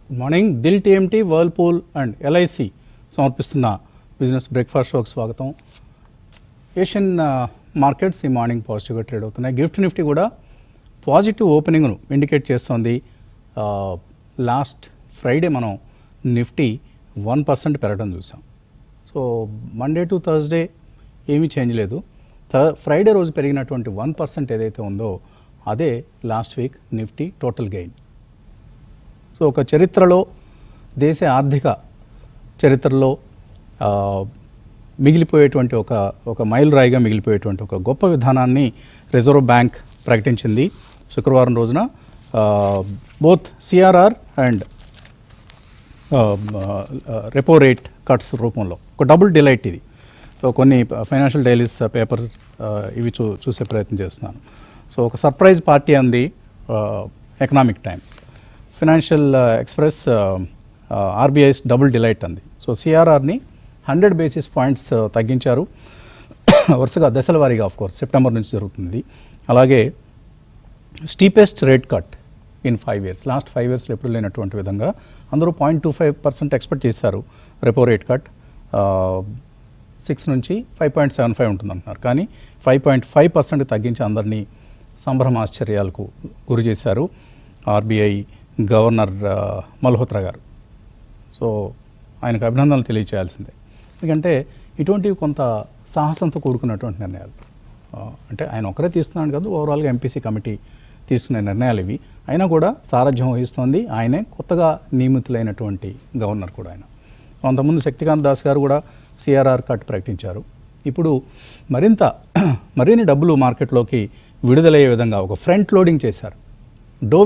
Good morning. Dil TMT, Whirlpool and LIC సమర్పిస్తున్న business breakfast షోకి స్వాగతం. ఏషియన్ మార్కెట్స్ ఈ మార్నింగ్ పాజిటివ్గా ట్రేడ్ అవుతున్నాయి. గిఫ్ట్ నిఫ్టీ కూడా పాజిటివ్ ఓపెనింగ్ను ఇండికేట్ చేస్తోంది. లాస్ట్ ఫ్రైడే మనం నిఫ్టీ 1% పెరగడం చూసాం. సో మండే టు థర్స్డే ఏమీ చేంజ్ లేదు. ఫ్రైడే రోజు పెరిగినటువంటి 1% ఏదైతే ఉందో అదే last week Nifty total gain. So ఒక చరిత్రలో, దేశ ఆర్థిక చరిత్రలో మిగిలిపోయేటువంటి ఒక మైలురాయిగా మిగిలిపోయేటువంటి ఒక గొప్ప విధానాన్ని రిజర్వ్ బ్యాంక్ ప్రకటించింది శుక్రవారం రోజున. Both CRR and repo rate cuts రూపంలో ఒక డబుల్ డిలైట్ ఇది. సో కొన్ని ఫైనాన్షియల్ డైలీస్ పేపర్ ఇవి చూసే ప్రయత్నం చేస్తున్నాను. సో ఒక సర్ప్రైజ్ పార్టీ అంది economic times. Financial express RBI's double delight అంది. సో సిఆర్ఆర్ని 100 బేసిస్ పాయింట్స్ తగ్గించారు వరుసగా దశల వారీగా. ఆఫ్కోర్స్ సెప్టెంబర్ నుంచి జరుగుతుంది. అలాగే steepest rate cut in 5 years, last 5 yearsలో ఎప్పుడు లేనటువంటి విధంగా అందరూ 0.25% ఎక్స్పెక్ట్ చేశారు రెపో రేట్ కట్. 6 నుంచి 5.75 ఉంటుందంటున్నారు, కానీ 5.5% తగ్గించి అందరినీ సంభ్రమాశ్చర్యాలకు గురి చేశారు ఆర్బీఐ గవర్నర్ మల్హోత్రా గారు. సో ఆయనకు అభినందనలు తెలియచేయాల్సిందే. ఎందుకంటే ఇటువంటివి కొంత సాహసంతో కూడుకున్నటువంటి నిర్ణయాలు. అంటే ఆయన ఒకరే తీస్తున్నాడు కాదు, ఓవరాల్గా ఎంపీసీ కమిటీ తీసుకునే నిర్ణయాలు ఇవి. అయినా కూడా సారథ్యం వహిస్తోంది ఆయనే, కొత్తగా నియమితులైనటువంటి గవర్నర్ కూడా ఆయన. అంతకుముందు శక్తికాంత్ దాస్ గారు కూడా సిఆర్ఆర్ కట్ ప్రకటించారు. ఇప్పుడు మరిన్ని డబ్బులు మార్కెట్లోకి విడుదలయ్యే విధంగా ఒక ఫ్రంట్ లోడింగ్ చేశారు. డో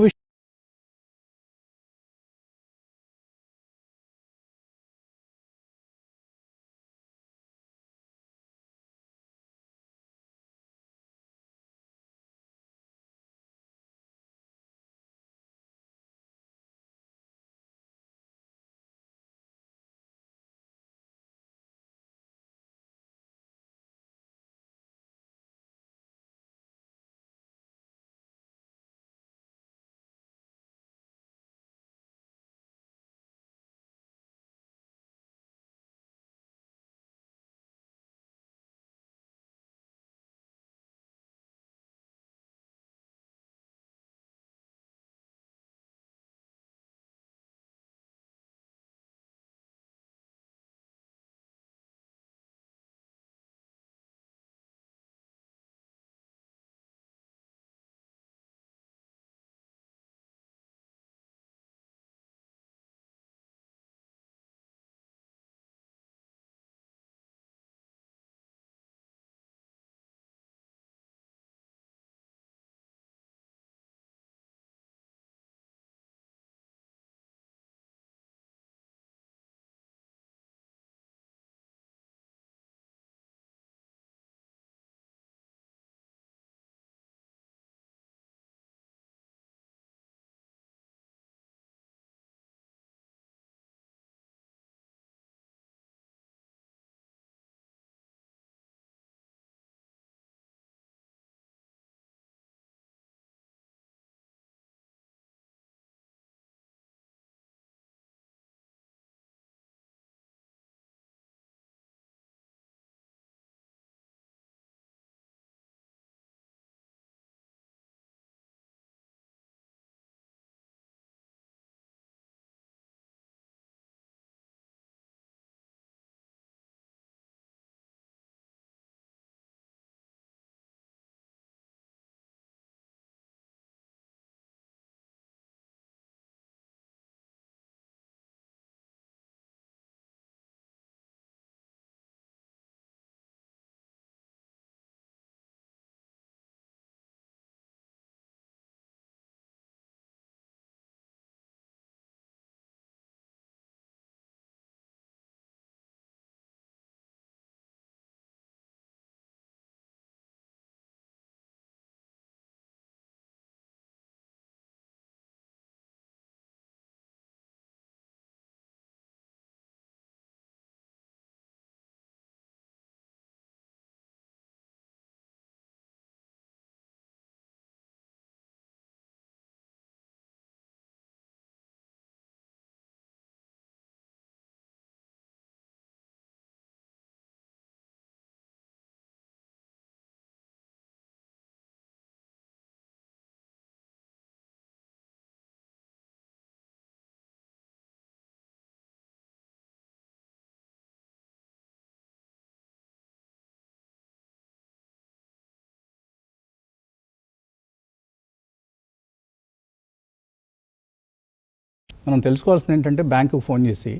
మనం తెలుసుకోవాల్సింది ఏంటంటే బ్యాంకుకి ఫోన్ చేసి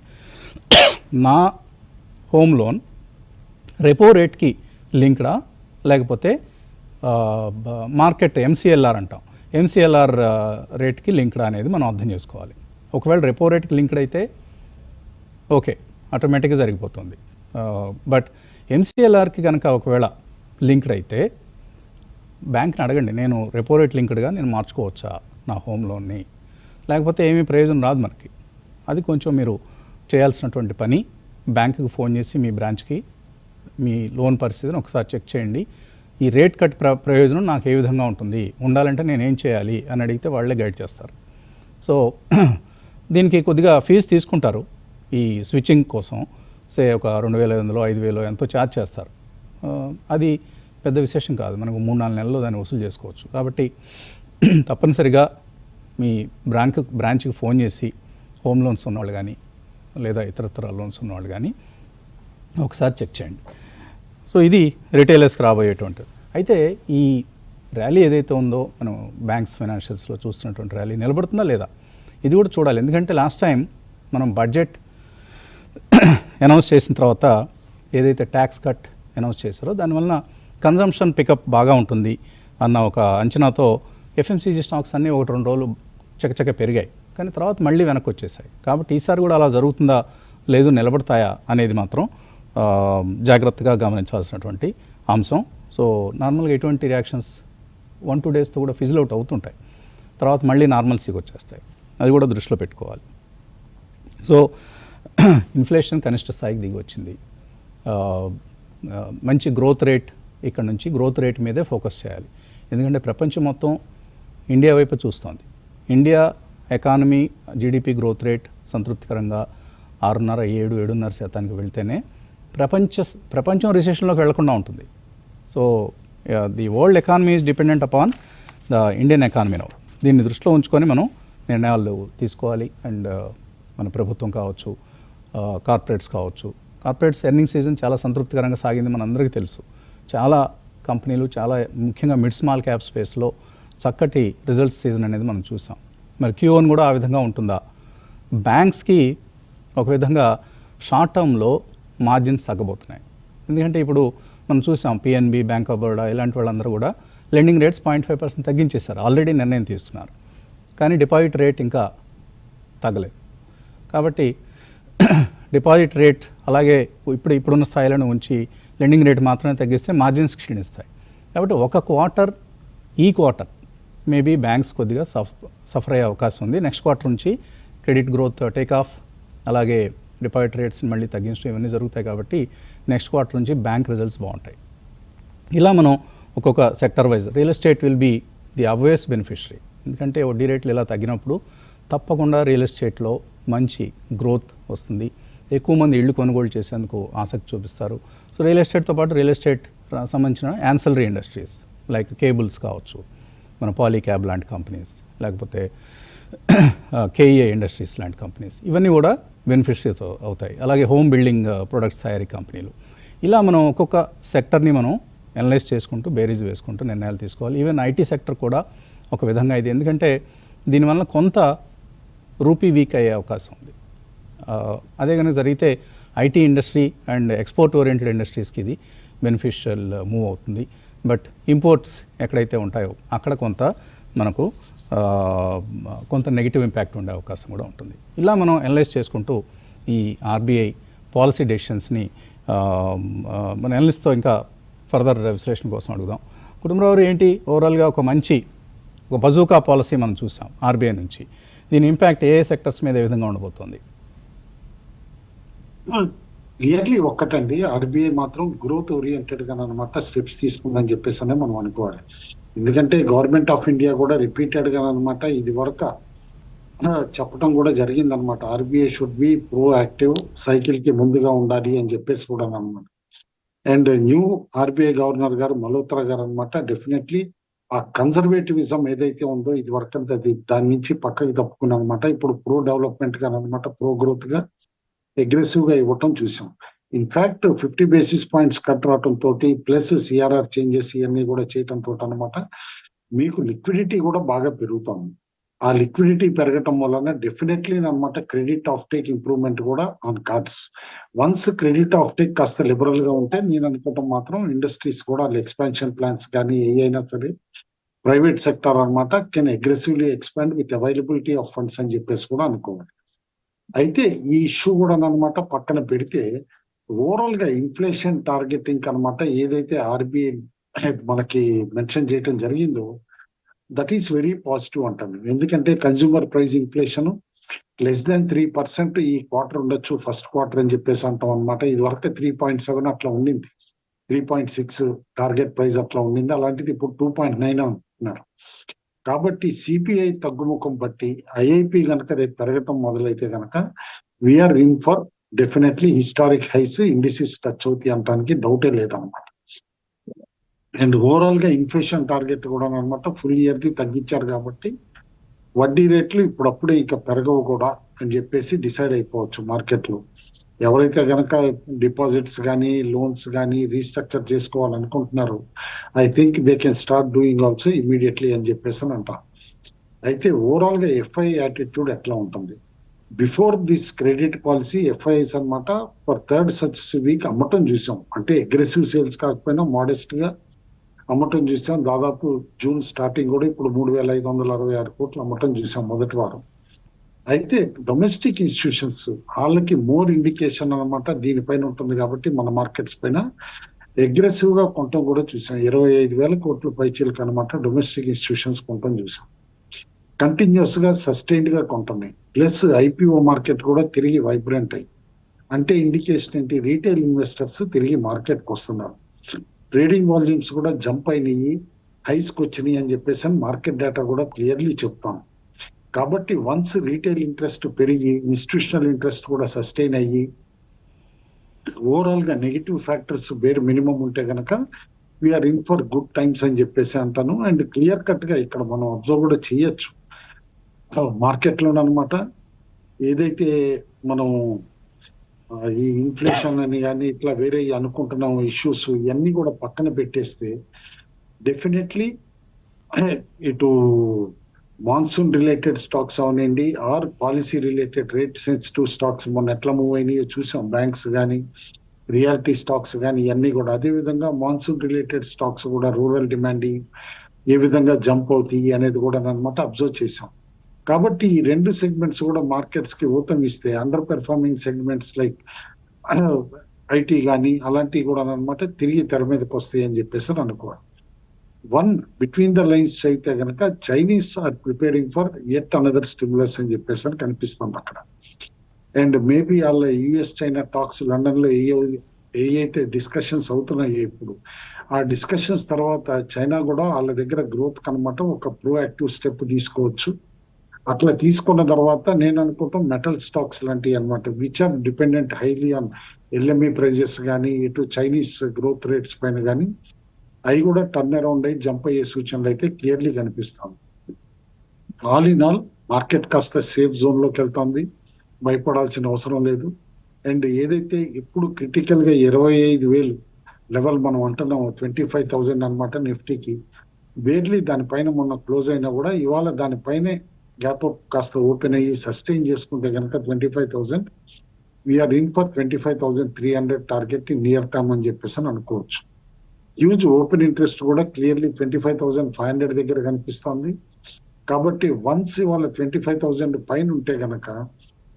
నా హోమ్ లోన్ రెపో రేట్కి లింక్డా లేకపోతే మార్కెట్ ఎంసీఎల్ఆర్ అంటాం, ఎంసీఎల్ఆర్ రేట్కి లింక్డా అనేది మనం అర్థం చేసుకోవాలి. ఒకవేళ రెపో రేట్కి లింక్డ్ అయితే ఓకే, ఆటోమేటిక్గా జరిగిపోతుంది. బట్ ఎంసీఎల్ఆర్కి కనుక ఒకవేళ లింక్డ్ అయితే బ్యాంక్ని అడగండి, నేను రెపో రేట్ లింక్డ్గా నేను మార్చుకోవచ్చా నా హోమ్ లోన్ని, లేకపోతే ఏమీ ప్రయోజనం రాదు మనకి. అది కొంచెం మీరు చేయాల్సినటువంటి పని. బ్యాంకుకి ఫోన్ చేసి మీ బ్రాంచ్కి మీ లోన్ పరిస్థితిని ఒకసారి చెక్ చేయండి. ఈ రేట్ కట్ ప్రయోజనం నాకు ఏ విధంగా ఉంటుంది, ఉండాలంటే నేను ఏం చేయాలి అని అడిగితే వాళ్ళే గైడ్ చేస్తారు. సో దీనికి కొద్దిగా ఫీజు తీసుకుంటారు ఈ స్విచ్చింగ్ కోసం. సే ఒక 2,500 5,000 ఎంతో ఛార్జ్ చేస్తారు. అది పెద్ద విశేషం కాదు, మనకు 3-4 నెలల్లో దాన్ని వసూలు చేసుకోవచ్చు. కాబట్టి తప్పనిసరిగా మీ బ్రాంచ్కి ఫోన్ చేసి హోమ్ లోన్స్ ఉన్నవాళ్ళు కానీ లేదా ఇతరత్ర లోన్స్ ఉన్నవాళ్ళు కానీ ఒకసారి చెక్ చేయండి. సో ఇది రిటైలర్స్కి రాబోయేటువంటిది. అయితే ఈ ర్యాలీ ఏదైతే ఉందో మనం బ్యాంక్స్ ఫైనాన్షియల్స్లో చూస్తున్నటువంటి ర్యాలీ నిలబడుతుందా లేదా ఇది కూడా చూడాలి. ఎందుకంటే లాస్ట్ టైం మనం బడ్జెట్ అనౌన్స్ చేసిన తర్వాత ఏదైతే ట్యాక్స్ కట్ అనౌన్స్ చేశారో దానివల్ల కన్జంప్షన్ పికప్ బాగా ఉంటుంది అన్న ఒక అంచనాతో ఎఫ్ఎంసీజీ స్టాక్స్ అన్నీ 1-2 రోజులు చకచక పెరిగాయి, కానీ తర్వాత మళ్ళీ వెనక్కి వచ్చేసాయి. కాబట్టి ఈసారి కూడా అలా జరుగుతుందా లేదు నిలబడతాయా అనేది మాత్రం జాగ్రత్తగా గమనించాల్సినటువంటి అంశం. సో నార్మల్గా ఎటువంటి రియాక్షన్స్ 1-2 డేస్తో కూడా ఫిజిల్ అవుట్ అవుతుంటాయి, తర్వాత మళ్ళీ నార్మల్సీకి వచ్చేస్తాయి. అది కూడా దృష్టిలో పెట్టుకోవాలి. సో ఇన్ఫ్లేషన్ కనిష్ట స్థాయికి దిగి వచ్చింది. మంచి గ్రోత్ రేట్, ఇక్కడ నుంచి గ్రోత్ రేట్ మీదే ఫోకస్ చేయాలి. ఎందుకంటే ప్రపంచం మొత్తం ఇండియా వైపు చూస్తోంది. India economy GDP growth rate సంతృప్తికరంగా 6.5-7.5% వెళ్తేనే ప్రపంచం రిసెషన్లోకి వెళ్లకుండా ఉంటుంది. So the world economy is dependent upon the Indian economy now. దీన్ని దృష్టిలో ఉంచుకొని మనం నిర్ణయాలు తీసుకోవాలి. అండ్ మన ప్రభుత్వం కావచ్చు, కార్పొరేట్స్ కావచ్చు. కార్పొరేట్స్ ఎర్నింగ్ సీజన్ చాలా సంతృప్తికరంగా సాగింది, మనందరికీ తెలుసు. చాలా కంపెనీలు, చాలా ముఖ్యంగా మిడ్ స్మాల్ క్యాప్ స్పేస్లో చక్కటి రిజల్ట్స్ సీజన్ అనేది మనం చూసాం. మరి Q1 కూడా ఆ విధంగా ఉంటుందా? బ్యాంక్స్కి ఒక విధంగా షార్ట్ టర్మ్లో మార్జిన్స్ తగ్గబోతున్నాయి. ఎందుకంటే ఇప్పుడు మనం చూసాం PNB, బ్యాంక్ ఆఫ్ బరోడా ఇలాంటి వాళ్ళందరూ కూడా లెండింగ్ రేట్స్ 0.5% తగ్గించేశారు, ఆల్రెడీ నిర్ణయం తీసుకున్నారు. కానీ డిపాజిట్ రేట్ ఇంకా తగ్గలేదు. కాబట్టి డిపాజిట్ రేట్ అలాగే ఇప్పుడున్న స్థాయిలను ఉంచి లెండింగ్ రేట్ మాత్రమే తగ్గిస్తే మార్జిన్స్ క్షీణిస్తాయి. కాబట్టి ఈ క్వార్టర్ మేబీ బ్యాంక్స్ కొద్దిగా సఫర్ అయ్యే అవకాశం ఉంది. నెక్స్ట్ క్వార్టర్ నుంచి క్రెడిట్ గ్రోత్ టేక్ ఆఫ్, అలాగే డిపాజిట్ రేట్స్ని మళ్ళీ తగ్గించడం ఇవన్నీ జరుగుతాయి. కాబట్టి నెక్స్ట్ క్వార్టర్ నుంచి బ్యాంక్ రిజల్ట్స్ బాగుంటాయి. ఇలా మనం ఒక్కొక్క sector wise real estate will be the obvious beneficiary. ఎందుకంటే వడ్డీ రేట్లు ఇలా తగ్గినప్పుడు తప్పకుండా రియల్ ఎస్టేట్లో మంచి గ్రోత్ వస్తుంది. ఎక్కువ మంది ఇళ్ళు కొనుగోలు చేసేందుకు ఆసక్తి చూపిస్తారు. సో రియల్ ఎస్టేట్తో పాటు రియల్ ఎస్టేట్ సంబంధించిన యాన్సలరీ ఇండస్ట్రీస్ లైక్ కేబుల్స్ కావచ్చు, మన పాలీక్యాబ్ లాంటి కంపెనీస్, లేకపోతే KEI ఇండస్ట్రీస్ లాంటి కంపెనీస్, ఇవన్నీ కూడా బెనిఫిషరీస్ అవుతాయి. అలాగే హోమ్ బిల్డింగ్ ప్రొడక్ట్స్ తయారీ కంపెనీలు. ఇలా మనం ఒక్కొక్క సెక్టర్ని మనం అనలైజ్ చేసుకుంటూ బేరీజ్ వేసుకుంటూ నిర్ణయాలు తీసుకోవాలి. ఈవెన్ ఐటీ సెక్టర్ కూడా ఒక విధంగా ఇది, ఎందుకంటే దీనివల్ల కొంత రూపీ వీక్ అయ్యే అవకాశం ఉంది. అదే కనుక జరిగితే IT industry and export oriented ఇండస్ట్రీస్కి ఇది బెనిఫిషియల్ మూవ్ అవుతుంది. బట్ ఇంపోర్ట్స్ ఎక్కడైతే ఉంటాయో అక్కడ మనకు కొంత నెగిటివ్ ఇంపాక్ట్ ఉండే అవకాశం కూడా ఉంటుంది. ఇలా మనం అనలైజ్ చేసుకుంటూ ఈ RBI పాలసీ డెసిషన్స్ని మన అనలిస్ట్తో ఇంకా ఫర్దర్ విశ్లేషణ కోసం అడుగుదాం. కుటుంబరావు ఏంటి ఓవరాల్గా ఒక బజూకా పాలసీ మనం చూసాం RBI నుంచి, దీని ఇంపాక్ట్ ఏ సెక్టర్స్ మీద ఏ విధంగా ఉండబోతోంది? క్లియర్లీ ఒక్కటండి, RBI మాత్రం గ్రోత్ ఓరియంటెడ్ గా అనమాట స్టెప్స్ తీసుకుందని చెప్పేసి మనం అనుకోవాలి. ఎందుకంటే గవర్నమెంట్ ఆఫ్ ఇండియా కూడా రిపీటెడ్ గా అనమాట ఇది వరకు చెప్పడం కూడా జరిగింది అనమాట. RBI should be pro active, cycle కి ముందుగా ఉండాలి అని చెప్పేసి కూడా అనమాట. అండ్ న్యూ RBI గవర్నర్ గారు మల్హోత్రా గారు అనమాట డెఫినెట్లీ ఆ కన్సర్వేటివిజం ఏదైతే ఉందో ఇది వరకు దాని నుంచి పక్కకి తప్పుకున్నాం అనమాట. ఇప్పుడు ప్రో డెవలప్మెంట్ గా అనమాట, ప్రో గ్రోత్ గా అగ్రెసివ్ గా ఇవ్వటం చూసాం. ఇన్ఫాక్ట్ 50 basis points కట్ రావటం తోటి ప్లస్ CRR చేంజెస్ ఇవన్నీ కూడా చేయటం తోటి అనమాట మీకు లిక్విడిటీ కూడా బాగా పెరుగుతుంది. ఆ లిక్విడిటీ పెరగటం వలన డెఫినెట్లీ అనమాట క్రెడిట్ ఆఫ్ టేక్ ఇంప్రూవ్మెంట్ కూడా on cards. Once credit of take కాస్త లిబరల్ గా ఉంటే నేను అనుకోవటం మాత్రం ఇండస్ట్రీస్ కూడా ఎక్స్పాన్షన్ ప్లాన్స్ కానీ ఏ అయినా సరే ప్రైవేట్ సెక్టర్ అనమాట can aggressively expand with availability of funds అని చెప్పేసి కూడా అనుకోవాలి. అయితే ఈ ఇష్యూ కూడా అనమాట పక్కన పెడితే ఓవరాల్ గా ఇన్ఫ్లేషన్ టార్గెటింగ్ అనమాట ఏదైతే ఆర్బీఐ మనకి మెన్షన్ చేయడం జరిగిందో దట్ ఈస్ వెరీ పాజిటివ్ అంటాను. ఎందుకంటే consumer price inflation less than 3% ఈ క్వార్టర్ ఉండొచ్చు, ఫస్ట్ క్వార్టర్ అని చెప్పేసి అంటాం అనమాట. ఇది వరకు 3.7 అట్లా ఉండింది, 3.6 టార్గెట్ ప్రైస్ అట్లా ఉండింది. అలాంటిది ఇప్పుడు 2.9 అంటున్నారు. కాబట్టి సిపిఐ తగ్గుముఖం బట్టి ఐఐపి కనుక రేపు పెరగటం మొదలైతే కనుక we're in for definitely historic highs, indices touch అవుతాయి అనడానికి డౌటే లేదనమాట. అండ్ ఓవరాల్ గా ఇన్ఫ్లేషన్ టార్గెట్ కూడా అనమాట ఫుల్ ఇయర్ ది తగ్గించారు కాబట్టి వడ్డీ రేట్లు ఇప్పుడప్పుడే ఇక పెరగవు కూడా అని చెప్పేసి డిసైడ్ అయిపోవచ్చు మార్కెట్ లో. ఎవరైతే గనక డిపాజిట్స్ కానీ లోన్స్ కానీ రీస్ట్రక్చర్ చేసుకోవాలనుకుంటున్నారో I think they can start doing also immediately అని చెప్పేసి అని అంటారు. అయితే ఓవరాల్ గా ఎఫ్ఐ యాటిట్యూడ్ ఎట్లా ఉంటుంది? Before this credit policy FIs అనమాట ఫర్ థర్డ్ సక్సెసివ్ వీక్ అమ్మటం చూసాం. అంటే అగ్రెసివ్ సేల్స్ కాకపోయినా మోడెస్ట్ గా అమ్మటం చూసాం. దాదాపు జూన్ స్టార్టింగ్ కూడా ఇప్పుడు 3,566 కోట్లు అమ్మటం చూసాం మొదటి వారం. అయితే డొమెస్టిక్ ఇన్స్టిట్యూషన్స్ వాళ్ళకి మోర్ ఇండికేషన్ అనమాట దీనిపైన ఉంటుంది కాబట్టి మన మార్కెట్స్ పైన అగ్రెసివ్ గా కొనటం కూడా చూసాం. 25,000 కోట్ల పైచీలకు అనమాట డొమెస్టిక్ ఇన్స్టిట్యూషన్స్ కొనటం చూసాం. కంటిన్యూస్ గా సస్టైన్డ్ గా కొంటున్నాయి. ప్లస్ ఐపీఓ మార్కెట్ కూడా తిరిగి వైబ్రెంట్ అయ్యి, అంటే ఇండికేషన్ ఏంటి? రీటైల్ ఇన్వెస్టర్స్ తిరిగి మార్కెట్ కి వస్తున్నారు. ట్రేడింగ్ వాల్యూమ్స్ కూడా జంప్ అయినాయి, హైస్ కి వచ్చినాయి అని చెప్పేసి మార్కెట్ డేటా కూడా క్లియర్లీ చెప్తాం. కాబట్టి వన్స్ రీటైల్ ఇంట్రెస్ట్ పెరిగి ఇన్స్టిట్యూషనల్ ఇంట్రెస్ట్ కూడా సస్టైన్ అయ్యి ఓవరాల్ గా నెగిటివ్ ఫ్యాక్టర్స్ వేరే మినిమం ఉంటే గనక we're in for good times అని చెప్పేసి అంటాను. అండ్ క్లియర్ కట్ గా ఇక్కడ మనం అబ్జర్వ్ కూడా చేయొచ్చు మార్కెట్ లోనమాట. ఏదైతే మనం ఈ ఇన్ఫ్లేషన్ అని కానీ ఇట్లా వేరే అనుకుంటున్నాం ఇష్యూస్ ఇవన్నీ కూడా పక్కన పెట్టేస్తే డెఫినెట్లీ ఇటు మాన్సూన్ రిలేటెడ్ స్టాక్స్ అవనండి or policy related rate sensitive stocks మొన్న ఎట్లా మూవ్ అయినాయో చూసాం. బ్యాంక్స్ కానీ రియాలిటీ స్టాక్స్ కానీ ఇవన్నీ కూడా. అదే విధంగా మాన్సూన్ రిలేటెడ్ స్టాక్స్ కూడా రూరల్ డిమాండింగ్ ఏ విధంగా జంప్ అవుతాయి అనేది కూడా అనమాట అబ్జర్వ్ చేసాం. కాబట్టి ఈ రెండు సెగ్మెంట్స్ కూడా మార్కెట్స్ కి ఊతం ఇస్తే under performing segments like IT కానీ అలాంటివి కూడా అనమాట తిరిగి తెర మీదకి వస్తాయి అని చెప్పేసి అనుకోవాలి. వన్ బిట్వీన్ ద లైన్స్ అయితే కనుక Chinese are preparing for at another stimulus అని చెప్పేసి అని కనిపిస్తుంది అక్కడ. అండ్ మేబీ వాళ్ళ యుఎస్ చైనా టాక్స్ లండన్ లో ఏవైతే డిస్కషన్స్ అవుతున్నాయో ఇప్పుడు ఆ డిస్కషన్స్ తర్వాత చైనా కూడా వాళ్ళ దగ్గర గ్రోత్ కనమాట ఒక ప్రోయాక్టివ్ స్టెప్ తీసుకోవచ్చు. అట్లా తీసుకున్న తర్వాత నేను అనుకుంటాం మెటల్ స్టాక్స్ లాంటివి అనమాట which are dependent highly on LME prices కానీ ఇటు చైనీస్ గ్రోత్ రేట్స్ పైన కానీ అవి కూడా టర్న్ అరౌండ్ అయ్యి జంప్ అయ్యే సూచనలు అయితే క్లియర్లీ కనిపిస్తాం. ఆల్ ఇన్ ఆల్ మార్కెట్ కాస్త సేఫ్ జోన్ లోకి వెళ్తుంది, భయపడాల్సిన అవసరం లేదు. అండ్ ఏదైతే ఇప్పుడు క్రిటికల్ గా 25,000 లెవెల్ మనం అంటున్నాం 25,000 అనమాట నిఫ్టీకి బేర్లీ దానిపైన మొన్న క్లోజ్ అయినా కూడా ఇవాళ దానిపైనే గ్యాప్ అప్ కాస్త ఓపెన్ అయ్యి సస్టైన్ చేసుకుంటే కనుక 25,000 we're in for 25,300 target near term అని చెప్పేసి అని అనుకోవచ్చు. హ్యూజ్ ఓపెన్ ఇంట్రెస్ట్ కూడా క్లియర్లీ 25,500 దగ్గర కనిపిస్తుంది. కాబట్టి వన్స్ వాళ్ళ 25,000 పైన ఉంటే గనక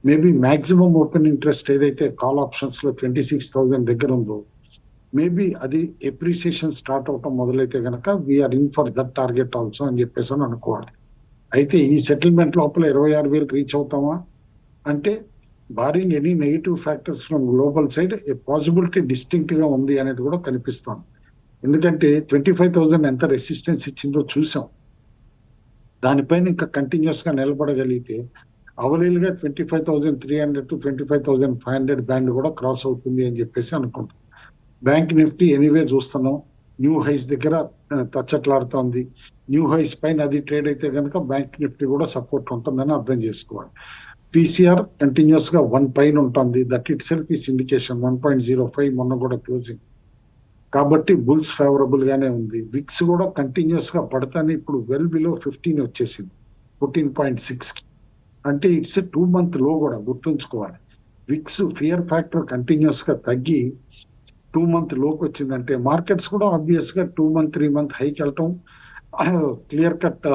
మేబీ మాక్సిమం ఓపెన్ ఇంట్రెస్ట్ ఏదైతే కాల్ ఆప్షన్స్ లో 26,000 దగ్గర ఉందో మేబీ అది ఎప్రిసియేషన్ స్టార్ట్ అవటం మొదలైతే గనక we're in for that target also అని చెప్పేసి అని అనుకోవాలి. అయితే ఈ సెటిల్మెంట్ లోపల 26,000 రీచ్ అవుతామా అంటే barring any negative factors from global side a possibility distinct గా ఉంది అనేది కూడా కనిపిస్తాం. ఎందుకంటే 25,000 ఎంత రెసిస్టెన్స్ ఇచ్చిందో చూసాం. దానిపైన ఇంకా కంటిన్యూస్ గా నిలబడగలిగితే అవలీలుగా 25,300 to 25,500 బ్యాండ్ కూడా క్రాస్ అవుతుంది అని చెప్పేసి అనుకుంటాం. బ్యాంక్ నిఫ్టీ ఎనీవే చూస్తున్నాం న్యూ హైస్ దగ్గర తచ్చట్లాడుతోంది. న్యూ హైస్ పైన అది ట్రేడ్ అయితే కనుక బ్యాంక్ నిఫ్టీ కూడా సపోర్ట్ ఉంటుందని అర్థం చేసుకోవాలి. పీసీఆర్ కంటిన్యూస్ గా 1 పైన ఉంటుంది. That it self is indication 1.05 మొన్న కూడా క్లోజింగ్. కాబట్టి బుల్స్ ఫేవరబుల్ గానే ఉంది. విక్స్ కూడా కంటిన్యూస్ గా పడతానే ఇప్పుడు వెల్ బిలో 15 వచ్చేసింది. 14.6 అంటే ఇట్స్ 2 month లో కూడా గుర్తుంచుకోవాలి. విక్స్ ఫియర్ ఫ్యాక్టర్ కంటిన్యూస్ గా తగ్గి 2 month లోకి వచ్చిందంటే మార్కెట్స్ కూడా ఆబ్వియస్ గా 2 month 3 month హైకి వెళ్ళటం క్లియర్ కట్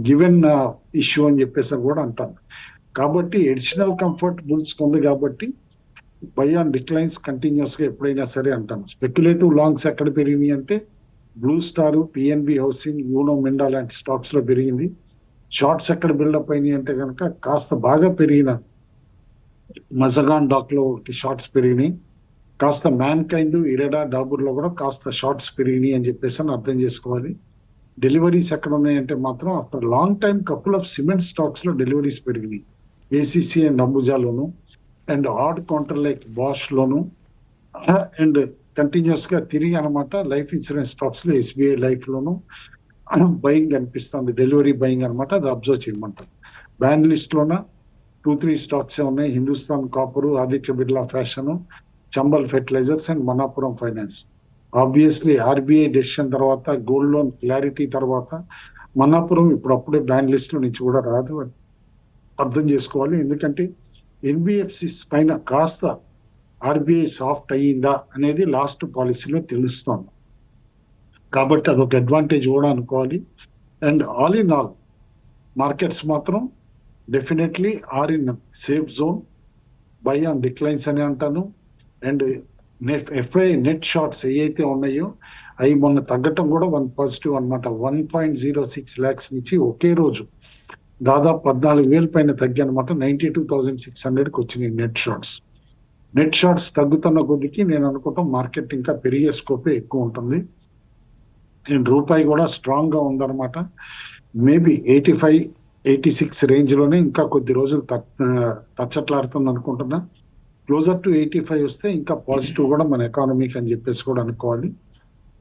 గివెన్ ఇష్యూ అని చెప్పేసి కూడా అంటాను. కాబట్టి ఎడిషనల్ కంఫర్ట్ బుల్స్ ఉంది కాబట్టి బై ఆన్ డిక్లైన్స్ కంటిన్యూస్ గా ఎప్పుడైనా సరే అంటాను. స్పెక్యులేటివ్ లాంగ్స్ ఎక్కడ పెరిగినాయి అంటే blue star, PNB housing, you know Minda లాంటి స్టాక్స్ లో పెరిగింది. షార్ట్స్ ఎక్కడ బిల్డప్ అయినాయి అంటే కనుక కాస్త బాగా పెరిగిన మజగాన్ డాక్ లో షార్ట్స్ పెరిగినాయి. కాస్త మ్యాన్ కైండ్, ఇరెడా, డాబుర్ లో కూడా కాస్త షార్ట్స్ పెరిగినాయి అని చెప్పేసి అని అర్థం చేసుకోవాలి. డెలివరీస్ ఎక్కడ ఉన్నాయంటే మాత్రం after long time couple of cement stocks లో డెలివరీస్ పెరిగినాయి. ఏసీసీ అండ్ అంబుజాలోను and odd counter like Bosch లోను అండ్ కంటిన్యూస్ గా తిరిగి అనమాట లైఫ్ ఇన్సూరెన్స్ స్టాక్స్ లో ఎస్బీఐ లైఫ్ లోను బయింగ్ కనిపిస్తుంది. డెలివరీ బయింగ్ అనమాట, అది అబ్జర్వ్ చేయమంటారు. బ్యాన్ లిస్ట్ లోన 2-3 స్టాక్స్ ఉన్నాయి. Hindustan copper, Aditya Birla fashion, Chambal fertilisers and Manappuram finance. Obviously RBI decision తర్వాత, గోల్డ్ లోన్ క్లారిటీ తర్వాత మనాపురం ఇప్పుడు అప్పుడే బ్యాన్ లిస్ట్ లో నుంచి కూడా రాదు అని అర్థం చేసుకోవాలి. ఎందుకంటే ఎన్బిఎఫ్సిస్ పైన కాస్త ఆర్బీఐ సాఫ్ట్ అయ్యిందా అనేది లాస్ట్ పాలసీలో తెలుస్తుంది. కాబట్టి అదొక అడ్వాంటేజ్ కూడా అనుకోవాలి. And all in all markets మాత్రం definitely are in safe zone, buy on declines అని అంటాను. అండ్ ఎఫ్ఐ నెట్ షార్ట్స్ ఏవైతే ఉన్నాయో అవి మొన్న తగ్గటం కూడా 1 పాజిటివ్ అనమాట. 1.06 lakhs నుంచి ఒకే రోజు దాదాపు 14,000 పైన తగ్గి అనమాట 92,600కి వచ్చినాయి నెట్ షార్ట్స్. నెట్ షార్ట్స్ తగ్గుతున్న కొద్దికి నేను అనుకుంటాం మార్కెట్ ఇంకా పెరిగే స్కోపే ఎక్కువ ఉంటుంది. అండ్ రూపాయి కూడా స్ట్రాంగ్ గా ఉందన్నమాట. మేబీ 85-86 రేంజ్ లోనే ఇంకా కొద్ది రోజులు తచ్చట్లాడుతుంది అనుకుంటున్నా. క్లోజర్ టు 85 వస్తే ఇంకా పాజిటివ్ కూడా మన ఎకానమీకి అని చెప్పేసి కూడా అనుకోవాలి.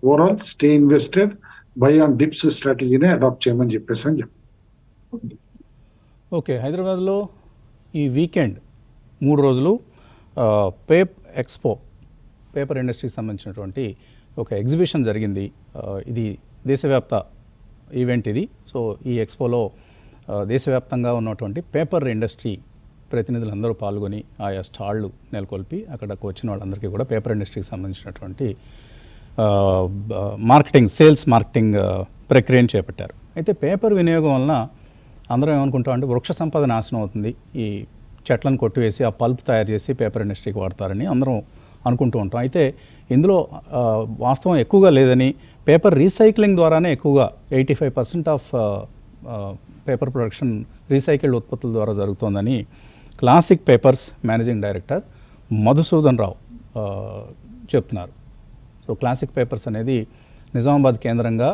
Overall stay invested, buy on dips స్ట్రాటజీని అడాప్ట్ చేయమని చెప్పేసి అని చెప్పి. ఓకే, హైదరాబాద్లో ఈ వీకెండ్ 3 రోజులు పేప్ ఎక్స్పో, పేపర్ ఇండస్ట్రీకి సంబంధించినటువంటి ఒక ఎగ్జిబిషన్ జరిగింది. ఇది దేశవ్యాప్త ఈవెంట్ ఇది. సో ఈ ఎక్స్పోలో దేశవ్యాప్తంగా ఉన్నటువంటి పేపర్ ఇండస్ట్రీ ప్రతినిధులందరూ పాల్గొని ఆయా స్టాళ్ళు నెలకొల్పి అక్కడకు వచ్చిన వాళ్ళందరికీ కూడా పేపర్ ఇండస్ట్రీకి సంబంధించినటువంటి సేల్స్ మార్కెటింగ్ ప్రక్రియను చేపట్టారు. అయితే పేపర్ వినియోగం వలన అందరం ఏమనుకుంటాం అంటే వృక్ష సంపద నాశనం అవుతుంది, ఈ చెట్లను కొట్టివేసి ఆ పల్ప్ తయారు చేసి పేపర్ ఇండస్ట్రీకి వాడతారని అందరం అనుకుంటూ ఉంటాం. అయితే ఇందులో వాస్తవం ఎక్కువగా లేదని, పేపర్ రీసైక్లింగ్ ద్వారానే ఎక్కువగా 85% ఆఫ్ పేపర్ ప్రొడక్షన్ రీసైకిల్డ్ ఉత్పత్తుల ద్వారా జరుగుతోందని classic papers managing director Madhusudan Rao చెప్తున్నారు. సో క్లాసిక్ పేపర్స్ అనేది నిజామాబాద్ కేంద్రంగా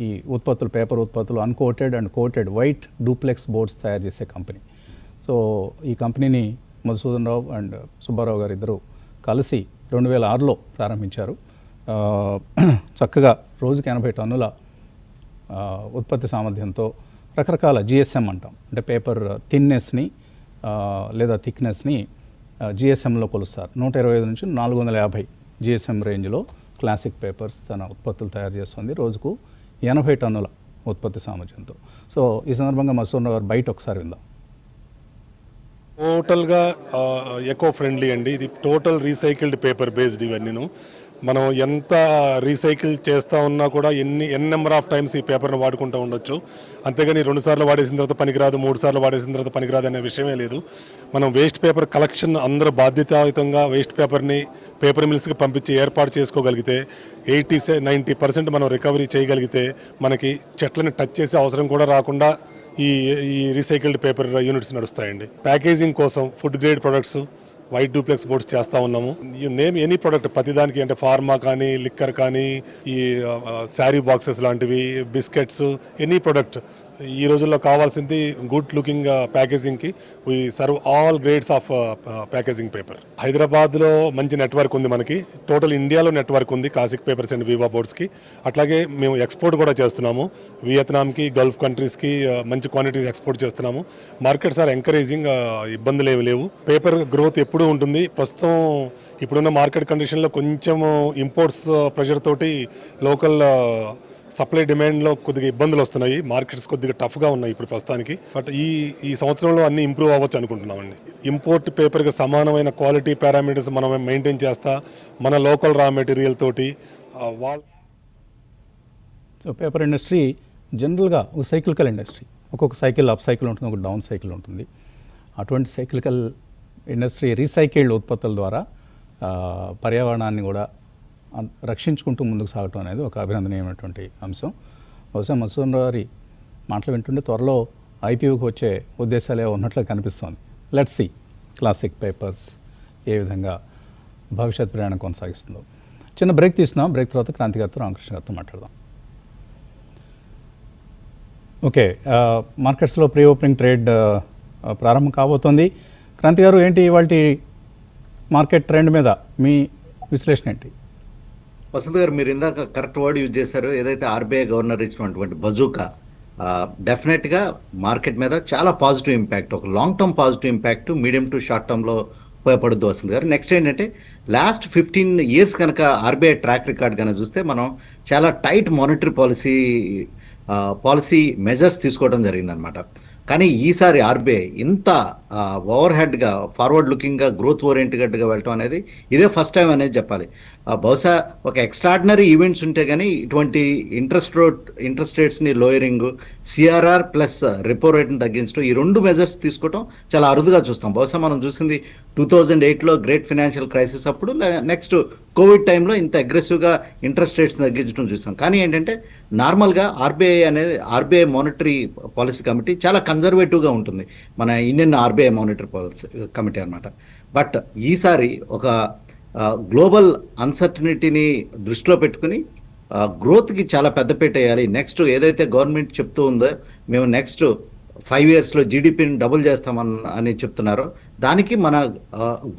ఈ ఉత్పత్తులు, పేపర్ ఉత్పత్తులు uncoated and coated white duplex boards తయారు చేసే కంపెనీ. సో ఈ కంపెనీని మధుసూదన్ రావు అండ్ సుబ్బారావు గారు ఇద్దరు కలిసి 2006లో ప్రారంభించారు. చక్కగా రోజుకి 80 టన్నుల ఉత్పత్తి సామర్థ్యంతో రకరకాల జిఎస్ఎం అంటాం, అంటే పేపర్ థిన్నెస్ని లేదా థిక్నెస్ని జిఎస్ఎంలో కొలుస్తారు. 125 నుంచి 450 జిఎస్ఎం రేంజ్లో క్లాసిక్ పేపర్స్ తన ఉత్పత్తులు తయారు చేస్తుంది, రోజుకు 80 టన్నుల ఉత్పత్తి సామర్థ్యంతో. సో ఈ సందర్భంగా మధుసూదన్ రావు గారు బయట ఒకసారి విందాం. టోటల్గా ఎకో ఫ్రెండ్లీ అండి. ఇది టోటల్ రీసైకిల్డ్ పేపర్ బేస్డ్. ఇవన్నీను మనం ఎంత రీసైకిల్ చేస్తూ ఉన్నా కూడా ఎన్ నెంబర్ ఆఫ్ టైమ్స్ ఈ పేపర్ని వాడుకుంటూ ఉండొచ్చు. అంతేగాని 2 సార్లు వాడేసిన తర్వాత పనికిరాదు, 3 సార్లు వాడేసిన తర్వాత పనికిరాదు అనే విషయమే లేదు. మనం వేస్ట్ పేపర్ కలెక్షన్ అందరూ బాధ్యతాయుతంగా వేస్ట్ పేపర్ని పేపర్ మిల్స్కి పంపించి ఏర్పాటు చేసుకోగలిగితే 80-90% మనం రికవరీ చేయగలిగితే మనకి చెట్లని టచ్ చేసే అవసరం కూడా రాకుండా ఈ రీసైకిల్డ్ పేపర్ యూనిట్స్ నడుస్తాయండి. ప్యాకేజింగ్ కోసం food grade products, white duplex boards చేస్తూ ఉన్నాము. యూ నేమ్ ఎనీ ప్రొడక్ట్, ప్రతిదానికి అంటే ఫార్మా కానీ, లిక్కర్ కానీ, ఈ శారీ బాక్సెస్ లాంటివి, బిస్కెట్స్, ఎనీ ప్రొడక్ట్ ఈ రోజుల్లో కావాల్సింది గుడ్ లుకింగ్ ప్యాకేజింగ్కి we serve all grades of packaging paper. హైదరాబాద్లో మంచి నెట్వర్క్ ఉంది మనకి, టోటల్ ఇండియాలో నెట్వర్క్ ఉంది క్లాసిక్ పేపర్స్ అండ్ వివా బోర్డ్స్కి. అట్లాగే మేము ఎక్స్పోర్ట్ కూడా చేస్తున్నాము వియత్నాంకి, గల్ఫ్ కంట్రీస్కి మంచి క్వాంటిటీస్ ఎక్స్పోర్ట్ చేస్తున్నాము. మార్కెట్స్ ఆర్ ఎంకరేజింగ్, ఇబ్బందులు ఏమి లేవు. పేపర్ గ్రోత్ ఎప్పుడూ ఉంటుంది. ప్రస్తుతం ఇప్పుడున్న మార్కెట్ కండిషన్లో కొంచెం ఇంపోర్ట్స్ ప్రెషర్ తోటి లోకల్ సప్లై డిమాండ్లో కొద్దిగా ఇబ్బందులు వస్తున్నాయి, మార్కెట్స్ కొద్దిగా టఫ్గా ఉన్నాయి ఇప్పుడు ప్రస్తుతానికి. బట్ ఈ సంవత్సరంలో అన్ని ఇంప్రూవ్ అవ్వచ్చు అనుకుంటున్నామండి. ఇంపోర్ట్ పేపర్కి సమానమైన క్వాలిటీ పారామీటర్స్ మనం మెయింటైన్ చేస్తా మన లోకల్ రా మెటీరియల్ తోటి సో పేపర్ ఇండస్ట్రీ జనరల్గా ఒక సైక్లికల్ ఇండస్ట్రీ. ఒక్కొక్క సైకిల్ అప్ సైకిల్ ఉంటుంది, ఒక డౌన్ సైకిల్ ఉంటుంది. అటువంటి సైక్లికల్ ఇండస్ట్రీ రీసైకిల్డ్ ఉత్పత్తుల ద్వారా పర్యావరణాన్ని కూడా రక్షించుకుంటూ ముందుకు సాగటం అనేది ఒక అభినందనీయమైనటువంటి అంశం. బహుశా మధుసూదన్ గారి మాటలు వింటుంటే త్వరలో ఐపీఓకి వచ్చే ఉద్దేశాలే ఉన్నట్లు కనిపిస్తోంది. లెట్స్ సీ క్లాసిక్ పేపర్స్ ఏ విధంగా భవిష్యత్ ప్రయాణం కొనసాగిస్తుందో. చిన్న బ్రేక్ తీసుకున్నాం. బ్రేక్ తర్వాత క్రాంతి గారితో రామకృష్ణ గారితో మాట్లాడదాం. ఓకే, మార్కెట్స్లో ప్రీ ఓపెనింగ్ ట్రేడ్ ప్రారంభం కాబోతోంది. క్రాంతి గారు, ఏంటి ఇవాళ మార్కెట్ ట్రెండ్ మీద మీ విశ్లేషణ ఏంటి? వసంత్ గారు, మీరు ఇందాక కరెక్ట్ వర్డ్ యూజ్ చేశారు. ఏదైతే ఆర్బీఐ గవర్నర్ ఇచ్చినటువంటి బజూకా డెఫినెట్గా మార్కెట్ మీద చాలా పాజిటివ్ ఇంపాక్ట్, ఒక long term positive impact medium to short టర్మ్లో ఉపయోగపడుద్దు వసంత్ గారు. నెక్స్ట్ ఏంటంటే లాస్ట్ 15 years కనుక ఆర్బీఐ ట్రాక్ రికార్డ్ కనుక చూస్తే మనం చాలా టైట్ మానిటరీ పాలసీ మెజర్స్ తీసుకోవడం జరిగిందనమాట. కానీ ఈసారి ఆర్బీఐ ఇంత ఓవర్ హెడ్గా ఫార్వర్డ్ లుకింగ్గా గ్రోత్ ఓరియంటెడ్గా వెళ్ళటం అనేది ఇదే ఫస్ట్ టైం అనేది చెప్పాలి. బహుశా ఒక ఎక్స్ట్రాడినరీ ఈవెంట్స్ ఉంటే కానీ ఇటువంటి ఇంట్రెస్ట్ రేట్స్ని లోయరింగ్, సిఆర్ఆర్ ప్లస్ రెపో రేట్ని తగ్గించడం, ఈ 2 మెజర్స్ తీసుకోవడం చాలా అరుదుగా చూస్తాం. బహుశా మనం చూసింది 2008లో గ్రేట్ ఫైనాన్షియల్ క్రైసిస్ అప్పుడు, నెక్స్ట్ కోవిడ్ టైంలో ఇంత అగ్రెసివ్గా ఇంట్రెస్ట్ రేట్స్ తగ్గించడం చూస్తాం. కానీ ఏంటంటే నార్మల్గా ఆర్బీఐ మానిటరీ పాలసీ కమిటీ చాలా కన్జర్వేటివ్గా ఉంటుంది, మన Indian RBI monetary policy committee అనమాట. బట్ ఈసారి ఒక గ్లోబల్ అన్సర్టనిటీని దృష్టిలో పెట్టుకుని గ్రోత్కి చాలా పెద్దపీట వేయాలి. నెక్స్ట్ ఏదైతే గవర్నమెంట్ చెప్తూ ఉందో మేము నెక్స్ట్ 5 yearsలో జీడిపిని డబుల్ చేస్తామని చెప్తున్నారో దానికి మన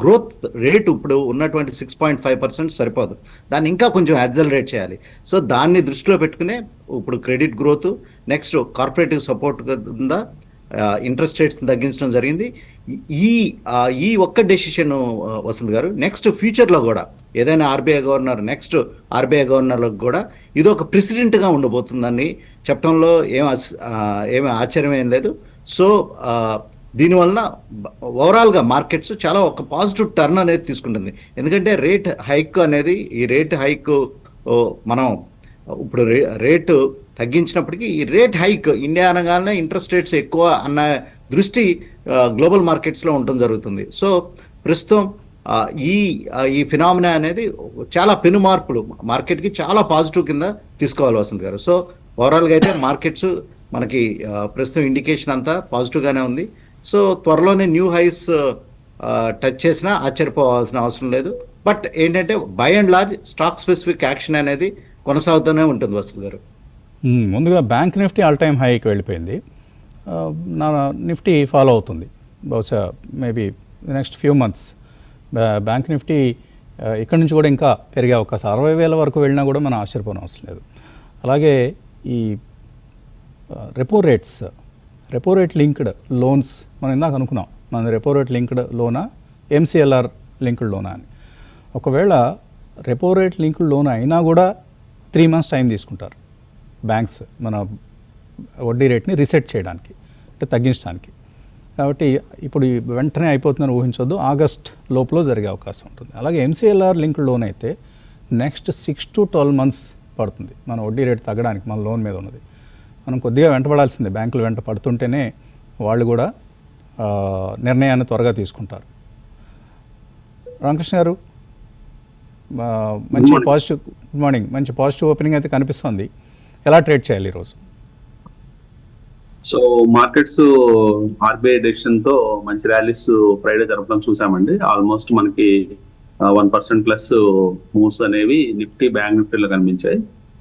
గ్రోత్ రేటు ఇప్పుడు ఉన్నటువంటి 6.5% సరిపోదు, దాన్ని ఇంకా కొంచెం యాక్సలరేట్ చేయాలి. సో దాన్ని దృష్టిలో పెట్టుకునే ఇప్పుడు credit growth, next cooperative support కింద ఇంట్రెస్ట్ రేట్స్ని తగ్గించడం జరిగింది. ఈ ఒక్క డెసిషన్ వసంత్ గారు నెక్స్ట్ ఫ్యూచర్లో కూడా ఏదైనా నెక్స్ట్ ఆర్బీఐ గవర్నర్లకు కూడా ఇది ఒక ప్రెసిడెంట్గా ఉండబోతుందని చెప్పడంలో ఏమీ ఆశ్చర్యం ఏం లేదు. సో దీనివలన ఓవరాల్గా మార్కెట్స్ చాలా ఒక పాజిటివ్ టర్న్ అనేది తీసుకుంటుంది. ఎందుకంటే ఈ రేట్ హైక్ మనం ఇప్పుడు రేటు తగ్గించినప్పటికీ ఈ రేట్ హైక్ ఇండియా అనగానే ఇంట్రెస్ట్ రేట్స్ ఎక్కువ అన్న దృష్టి గ్లోబల్ మార్కెట్స్లో ఉండటం జరుగుతుంది. సో ప్రస్తుతం ఈ ఫినామినా అనేది చాలా పెను మార్పులు మార్కెట్కి చాలా పాజిటివ్ కింద తీసుకోవాలి వసంత్ గారు. సో ఓవరాల్గా అయితే మార్కెట్స్ మనకి ప్రస్తుతం ఇండికేషన్ అంతా పాజిటివ్గానే ఉంది. సో త్వరలోనే న్యూ హైస్ టచ్ చేసినా ఆశ్చర్యపోవాల్సిన అవసరం లేదు. బట్ ఏంటంటే by and large stock specific action అనేది కొనసాగుతూనే ఉంటుంది వసంత్ గారు. ముందుగా బ్యాంక్ నిఫ్టీ ఆల్ టైమ్ హైకి వెళ్ళిపోయింది. నా నిఫ్టీ ఫాలో అవుతుంది. బహుశా maybe next few months bank Nifty ఇక్కడ నుంచి కూడా ఇంకా పెరిగే అవకాశం, 60,000 వరకు వెళ్ళినా కూడా మనం ఆశ్చర్యపోవడం అవసరం లేదు. అలాగే ఈ రెపో రేట్ లింక్డ్ లోన్స్ మనం ఇందాక అనుకున్నాం, మన రెపో రేట్ లింక్డ్ లోనా ఎంసీఎల్ఆర్ లింక్డ్ లోనా అని. ఒకవేళ రెపో రేట్ లింక్డ్ లోన్ అయినా కూడా 3 months టైం తీసుకుంటారు బ్యాంక్స్ మన వడ్డీ రేట్ని రీసెట్ చేయడానికి, అంటే తగ్గించడానికి. కాబట్టి ఇప్పుడు వెంటనే అయిపోతుందని ఊహించొద్దు, ఆగస్ట్ లోపల జరిగే అవకాశం ఉంటుంది. అలాగే ఎంసీఎల్ఆర్ లింక్డ్ లోన్ అయితే నెక్స్ట్ 6 to 12 months పడుతుంది మన వడ్డీ రేటు తగ్గడానికి, మన లోన్ మీద ఉన్నది. మనం కొద్దిగా వెంటపడాల్సిందే, బ్యాంకులు వెంట పడుతుంటేనే వాళ్ళు కూడా నిర్ణయాన్ని త్వరగా తీసుకుంటారు. రామకృష్ణ గారు, మంచి పాజిటివ్ గుడ్ మార్నింగ్, మంచి పాజిటివ్ ఓపెనింగ్ అయితే కనిపిస్తుంది. ఎలా ట్రేడ్ చేయాలి ఈరోజు? సో మార్కెట్స్ ఆర్బీఐ డెసిషన్ తో మంచి ర్యాలీస్ ఫ్రైడే జరపడం చూసామండి. ఆల్మోస్ట్ మనకి 1% ప్లస్ మూవ్స్ అనేవి నిఫ్టీ, బ్యాంక్ నిఫ్టీలో కనిపించాయి.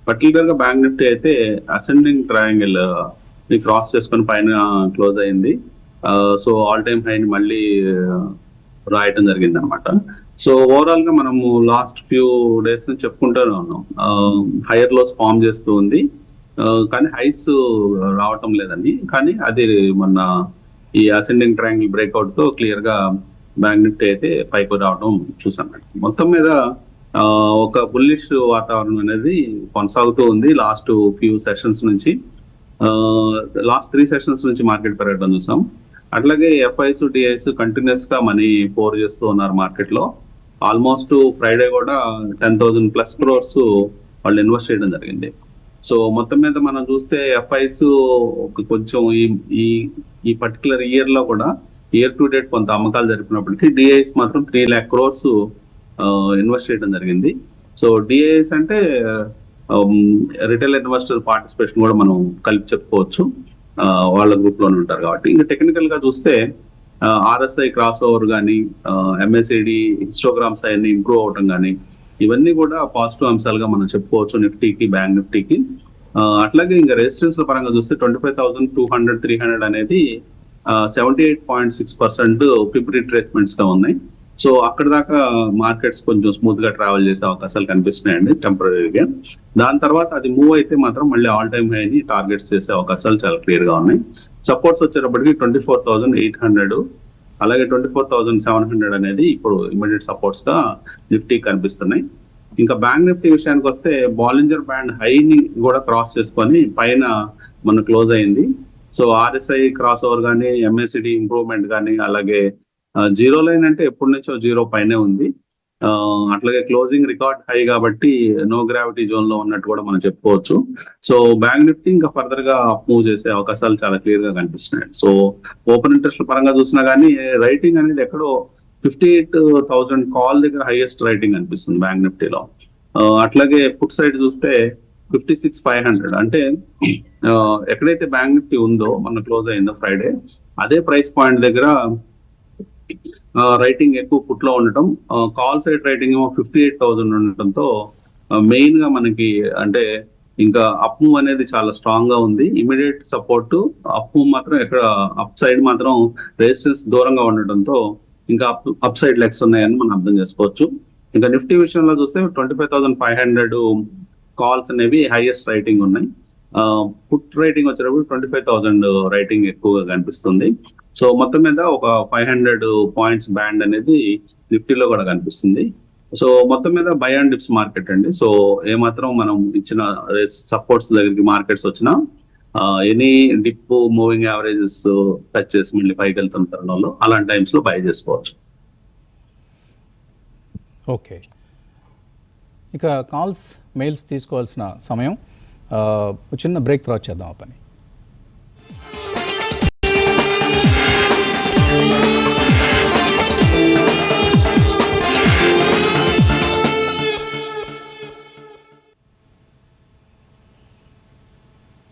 పర్టికులర్ గా బ్యాంక్ నిఫ్టీ అయితే అసెండింగ్ ట్రయాంగిల్ ని క్రాస్ చేసుకుని పైన క్లోజ్ అయింది. సో ఆల్ టైమ్ హైని మళ్ళీ రాయటం జరిగింది అనమాట. సో ఓవరాల్ గా మనము లాస్ట్ ఫ్యూ డేస్ నుంచి చెప్పుకుంటూనే ఉన్నాం, హైయర్ లోస్ ఫామ్ చేస్తూ ఉంది కానీ హైస్ రావటం లేదండి. కానీ అది మొన్న ఈ అసెండింగ్ ట్రయాంగిల్ బ్రేక్అవుట్ తో క్లియర్ గా బ్యాంక్ నిఫ్టీ అయితే పైకి రావడం చూసాం. మొత్తం మీద ఒక బుల్లిష్ వాతావరణం అనేది కొనసాగుతూ ఉంది లాస్ట్ ఫ్యూ సెషన్స్ నుంచి. లాస్ట్ 3 సెషన్స్ నుంచి మార్కెట్ పెరగడం చూసాం. అట్లాగే ఎఫ్ఐస్ డిఐస్ కంటిన్యూస్ గా మనీ పోర్ చేస్తూ ఉన్నారు మార్కెట్ లో. ఆల్మోస్ట్ ఫ్రైడే కూడా 10,000+ క్రోర్స్ వాళ్ళు ఇన్వెస్ట్ చేయడం జరిగింది. సో మొత్తం మీద మనం చూస్తే ఎఫ్ఐస్ కొంచెం ఈ పర్టికులర్ ఇయర్ లో కూడా ఇయర్ టు డేట్ కొంత అమ్మకాలు జరిపినప్పటికీ డిఐస్ మాత్రం 3 lakh crores ఇన్వెస్ట్ చేయడం జరిగింది. సో డిఐఎస్ అంటే రిటైల్ ఇన్వెస్టర్ పార్టిసిపేషన్ కూడా మనం కలిపి చెప్పుకోవచ్చు, వాళ్ళ గ్రూప్ లోనే ఉంటారు కాబట్టి. ఇంకా టెక్నికల్ గా చూస్తే ఆర్ఎస్ఐ క్రాస్ ఓవర్ కానీ ఎంఎస్ఐడి హిస్టోగ్రామ్స్ అవన్నీ ఇంప్రూవ్ అవటం కానీ ఇవన్నీ కూడా పాజిటివ్ అంశాలుగా మనం చెప్పుకోవచ్చు నిఫ్టీకి, బ్యాంక్ నిఫ్టీకి. అట్లాగే ఇంకా రెసిస్టెన్స్ పరంగా చూస్తే 25,200, 300 అనేది 78.6% పిప్ రిట్రేస్మెంట్స్ గా ఉన్నాయి. సో అక్కడ దాకా మార్కెట్స్ కొంచెం స్మూత్ గా ట్రావెల్ చేసే అవకాశాలు కనిపిస్తున్నాయండి టెంపరీగా. దాని తర్వాత అది మూవ్ అయితే మాత్రం మళ్ళీ ఆల్ టైమ్ హై ని టార్గెట్స్ చేసే అవకాశాలు చాలా క్లియర్ గా ఉన్నాయి. సపోర్ట్స్ వచ్చేటప్పటికి 24,800 అలాగే 24,700 అనేది ఇప్పుడు ఇమీడియట్ సపోర్ట్స్ గా నిఫ్టీ కనిపిస్తున్నాయి. ఇంకా బ్యాంక్ నిఫ్టీ విషయానికి వస్తే బాలింజర్ బ్యాండ్ హైని కూడా క్రాస్ చేసుకొని పైన మన క్లోజ్ అయింది. సో ఆర్ఎస్ఐ క్రాస్ ఓవర్ కానీ ఎంఎస్సిడి ఇంప్రూవ్మెంట్ కానీ అలాగే జీరో లైన్ అంటే ఎప్పటి నుంచో జీరో పైనే ఉంది. అట్లాగే క్లోజింగ్ రికార్డ్ హై కాబట్టి నో గ్రావిటీ జోన్ లో ఉన్నట్టు కూడా మనం చెప్పుకోవచ్చు. సో బ్యాంక్ నిఫ్టీ ఇంకా ఫర్దర్ గా అప్ మూవ్ చేసే అవకాశాలు చాలా క్లియర్ గా కనిపిస్తున్నాయి. సో ఓపెన్ ఇంట్రెస్ట్ పరంగా చూసినా కానీ రైటింగ్ అనేది ఎక్కడో 58,000 కాల్ దగ్గర హైయెస్ట్ రైటింగ్ అనిపిస్తుంది బ్యాంక్ నిఫ్టీలో. అట్లాగే పుట్ సైడ్ చూస్తే 56,500 అంటే ఎక్కడైతే బ్యాంక్ నిఫ్టీ ఉందో మన క్లోజ్ అయిందో ఫ్రైడే అదే ప్రైస్ పాయింట్ దగ్గర రైటింగ్ ఎక్కువ పుట్ లో ఉండటం, కాల్ సైడ్ రైటింగ్ ఏమో 58,000 ఉండటంతో మెయిన్ గా మనకి అంటే ఇంకా అప్ మూవ్ అనేది చాలా స్ట్రాంగ్ గా ఉంది. ఇమీడియట్ సపోర్ట్ అప్ మూవ్ మాత్రం ఎక్కడ అప్ సైడ్ మాత్రం రెసిస్టెన్స్ దూరంగా ఉండటంతో ఇంకా అప్ సైడ్ లెగ్స్ ఉన్నాయని మనం అర్థం చేసుకోవచ్చు. ఇంకా నిఫ్టీ విషయంలో చూస్తే 25,500 కాల్స్ అనేవి హైయెస్ట్ రైటింగ్ ఉన్నాయి. పుట్ రైటింగ్ వచ్చేటప్పుడు 25,000 రైటింగ్ ఎక్కువగా కనిపిస్తుంది. సో మొత్తం మీద ఒక 500 పాయింట్స్ బ్యాండ్ అనేది నిఫ్టీలో కూడా కనిపిస్తుంది. సో మొత్తం మీద బై అండ్ డిప్స్ మార్కెట్ అండి. సో ఏమాత్రం మనం ఇచ్చిన సపోర్ట్స్ దగ్గరికి మార్కెట్స్ వచ్చినా any dip moving averages touch చేసి మళ్ళీ పైకి వెళ్తున్న తరుణంలో అలాంటి టైమ్స్ లో బై చేసుకోవచ్చు. ఓకే, ఇక కాల్స్ మెయిల్స్ తీసుకోవాల్సిన సమయం. చిన్న బ్రేక్ తర్వాత చేద్దాం ఆ పని.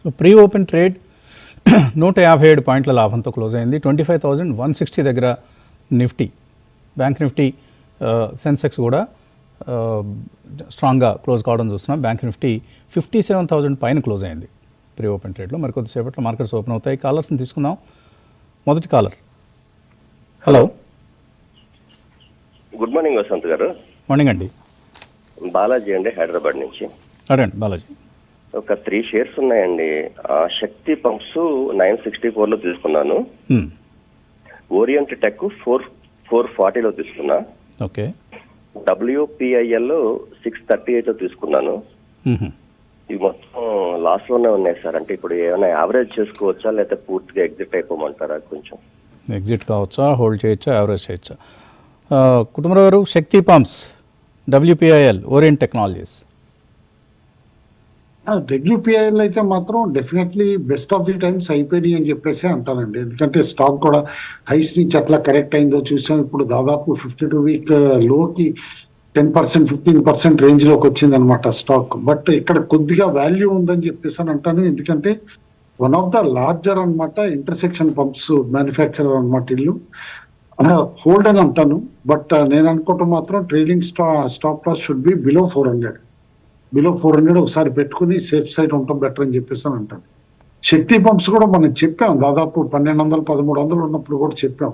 సో ప్రీ ఓపెన్ ట్రేడ్ 157 పాయింట్ల లాభంతో క్లోజ్ అయింది. 25,160 దగ్గర నిఫ్టీ, బ్యాంక్ నిఫ్టీ, సెన్సెక్స్ కూడా స్ట్రాంగ్గా క్లోజ్ కావడం చూస్తున్నాం. బ్యాంక్ నిఫ్టీ 57,000 పైన క్లోజ్ అయింది ప్రీ ఓపెన్ ట్రేడ్లో. మరి కొద్దిసేపట్లో మార్కెట్స్ ఓపెన్ అవుతాయి. కాలర్స్ని తీసుకుందాం. మొదటి caller. Hello, good morning Vasant garu. Morning అండి. బాలాజీ అండి, హైదరాబాద్ నుంచి. అడండి బాలాజీ. ఒక 3 షేర్స్ ఉన్నాయండి. శక్తి పంప్స్ 964లో తీసుకున్నాను. ఓరియంట్ టెక్ 440లో తీసుకున్నా. ఓకే. WPIL 638లో తీసుకున్నాను. ఇవి మొత్తం లాస్ లోనే ఉన్నాయి సార్. అంటే ఇప్పుడు ఏమైనా యావరేజ్ చేసుకోవచ్చా లేకపోతే పూర్తిగా ఎగ్జిట్ అయిపోమంటారా? కొంచెం ఎగ్జిట్ కావచ్చా, హోల్డ్ చేయొచ్చా, యావరేజ్ చేయొచ్చా? Kutumbarao garu, Shakti pumps, WPIL, Orient technologies. WPIL అయితే మాత్రం definitely best of the times అయిపోయినాయి అని చెప్పేసి అంటానండి. ఎందుకంటే స్టాక్ కూడా హైస్ నుంచి ఎట్లా కరెక్ట్ అయిందో చూసాం. ఇప్పుడు దాదాపు 52 వీక్ లోకి 10%, 15% రేంజ్ లోకి వచ్చింది అనమాట స్టాక్. బట్ ఇక్కడ కొద్దిగా వాల్యూ ఉందని చెప్పేసి అని అంటాను. ఎందుకంటే వన్ ఆఫ్ ద లార్జర్ అనమాట ఇంటర్సెక్షన్ పంప్స్ మ్యానుఫ్యాక్చరర్ అనమాట ఇల్లు. హోల్డ్ అని అంటాను. బట్ నేను అనుకోవటం మాత్రం trading stop loss should be below 400 ఒకసారి పెట్టుకుని సేఫ్ సైడ్ ఉండటం బెటర్ అని చెప్పేసి అని అంటాను. శక్తి పంప్స్ కూడా మనం చెప్పాం, దాదాపు 1200, 1300 ఉన్నప్పుడు కూడా చెప్పాం.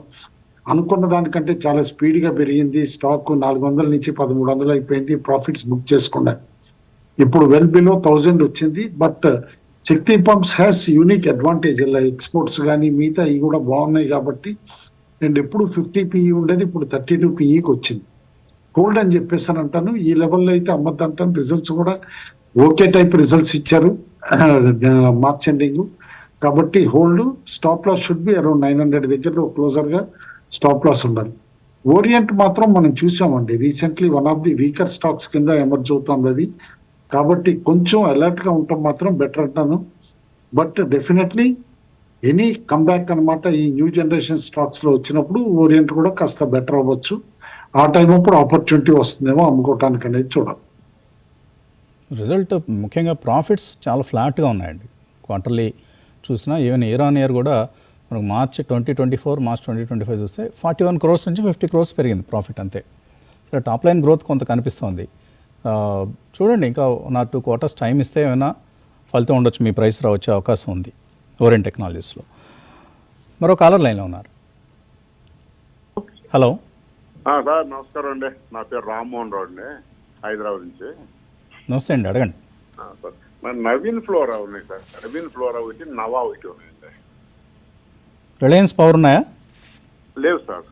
అనుకున్న దానికంటే చాలా స్పీడ్గా పెరిగింది స్టాక్. 400 నుంచి 1300 అయిపోయింది. ప్రాఫిట్స్ బుక్ చేసుకున్నాయి. ఇప్పుడు వెల్ బిలో 1000 వచ్చింది. But Shakti pumps has unique advantage. ఇలా ఎక్స్పోర్ట్స్ కానీ మిగతా ఇవి కూడా బాగున్నాయి కాబట్టి. అండ్ ఎప్పుడు 50 PE ఉండేది, ఇప్పుడు 32 PEకి వచ్చింది. హోల్డ్ అని చెప్పేసి అని అంటాను. ఈ లెవెల్లో అయితే అమ్మద్దు అంటాను. రిజల్ట్స్ కూడా ఓకే టైప్ రిజల్ట్స్ ఇచ్చారు మార్చ్ ఎండింగ్. కాబట్టి hold. Stop loss should be around 900 దగ్గర క్లోజర్ గా స్టాప్ లాస్ ఉండాలి. ఓరియంట్ మాత్రం మనం చూసామండి recently one of the weaker stocks కింద ఎమర్జ్ అవుతుంది అది. కాబట్టి కొంచెం అలర్ట్ గా ఉండటం మాత్రం బెటర్ అంటాను. బట్ డెఫినెట్లీ ఎనీ కమ్బ్యాక్ అనమాట ఈ న్యూ జనరేషన్ స్టాక్స్ లో వచ్చినప్పుడు ఓరియంట్ కూడా కాస్త బెటర్ అవ్వచ్చు. ఆ టైం అప్పుడు ఆపర్చునిటీ వస్తుందేమో అమ్ముకోవటానికి అనేది చూడాలి. రిజల్ట్ ముఖ్యంగా ప్రాఫిట్స్ చాలా ఫ్లాట్గా ఉన్నాయండి. క్వార్టర్లీ చూసినా ఈవెన్ ఇయర్ ఆన్ ఇయర్ కూడా మనకు మార్చ్ 2024 మార్చ్ 2025 చూస్తే 41 crores నుంచి 50 crores పెరిగింది ప్రాఫిట్ అంతే. సరే టాప్ లైన్ గ్రోత్ కొంత కనిపిస్తుంది. చూడండి ఇంకా 1 or 2 quarters టైం ఇస్తే ఏమైనా ఫలితం ఉండొచ్చు, మీ ప్రైస్ వచ్చే అవకాశం ఉంది ఓరెంట్ టెక్నాలజీస్లో. మరో కాలర్ లైన్లో ఉన్నారు. హలో సార్ నమస్కారం అండి. నా పేరు రామ్మోహన్ రావు అండి, హైదరాబాద్ నుంచి. నమస్తే అండి, అడగండి. సార్ మరి నవీన్ ఫ్లోరా ఉన్నాయి సార్. నవీన్ ఫ్లోరా ఒకటి, నవా ఒకటి ఉన్నాయండి. రిలయన్స్ పవర్ ఉన్నాయా? లేవు sir.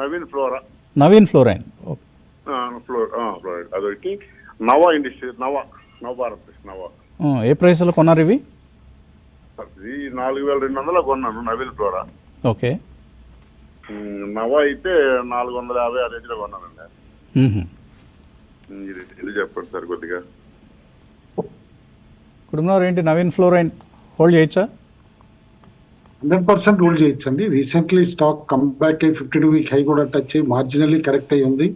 Naveen flora, Naveen fluorine fluoride అదొకటి. నవా ఇండస్ట్రీ, నవభారత్ నవా. ఏ ప్రైస్లో కొన్నారు ఇవి? ఇది 4200 కొన్నాను నవీన్ ఫ్లోరా. ఓకే. నవా అయితే 450 ఆ రేంజ్లో కొన్నానండి. ఇది చెప్పండి సార్ కొద్దిగా. కుటుంబంలో ఏంటి నవీన్ ఫ్లోరైన్ హోల్డ్ చేయొచ్చా? 100% హోల్డ్ చేయొచ్చండి. రీసెంట్లీ స్టాక్ కమ్బ్యాక్ అయ్యి 52 వీక్ హై కూడా టచ్ అయ్యి మార్జినల్లీ కరెక్ట్ అయ్యి ఉంది.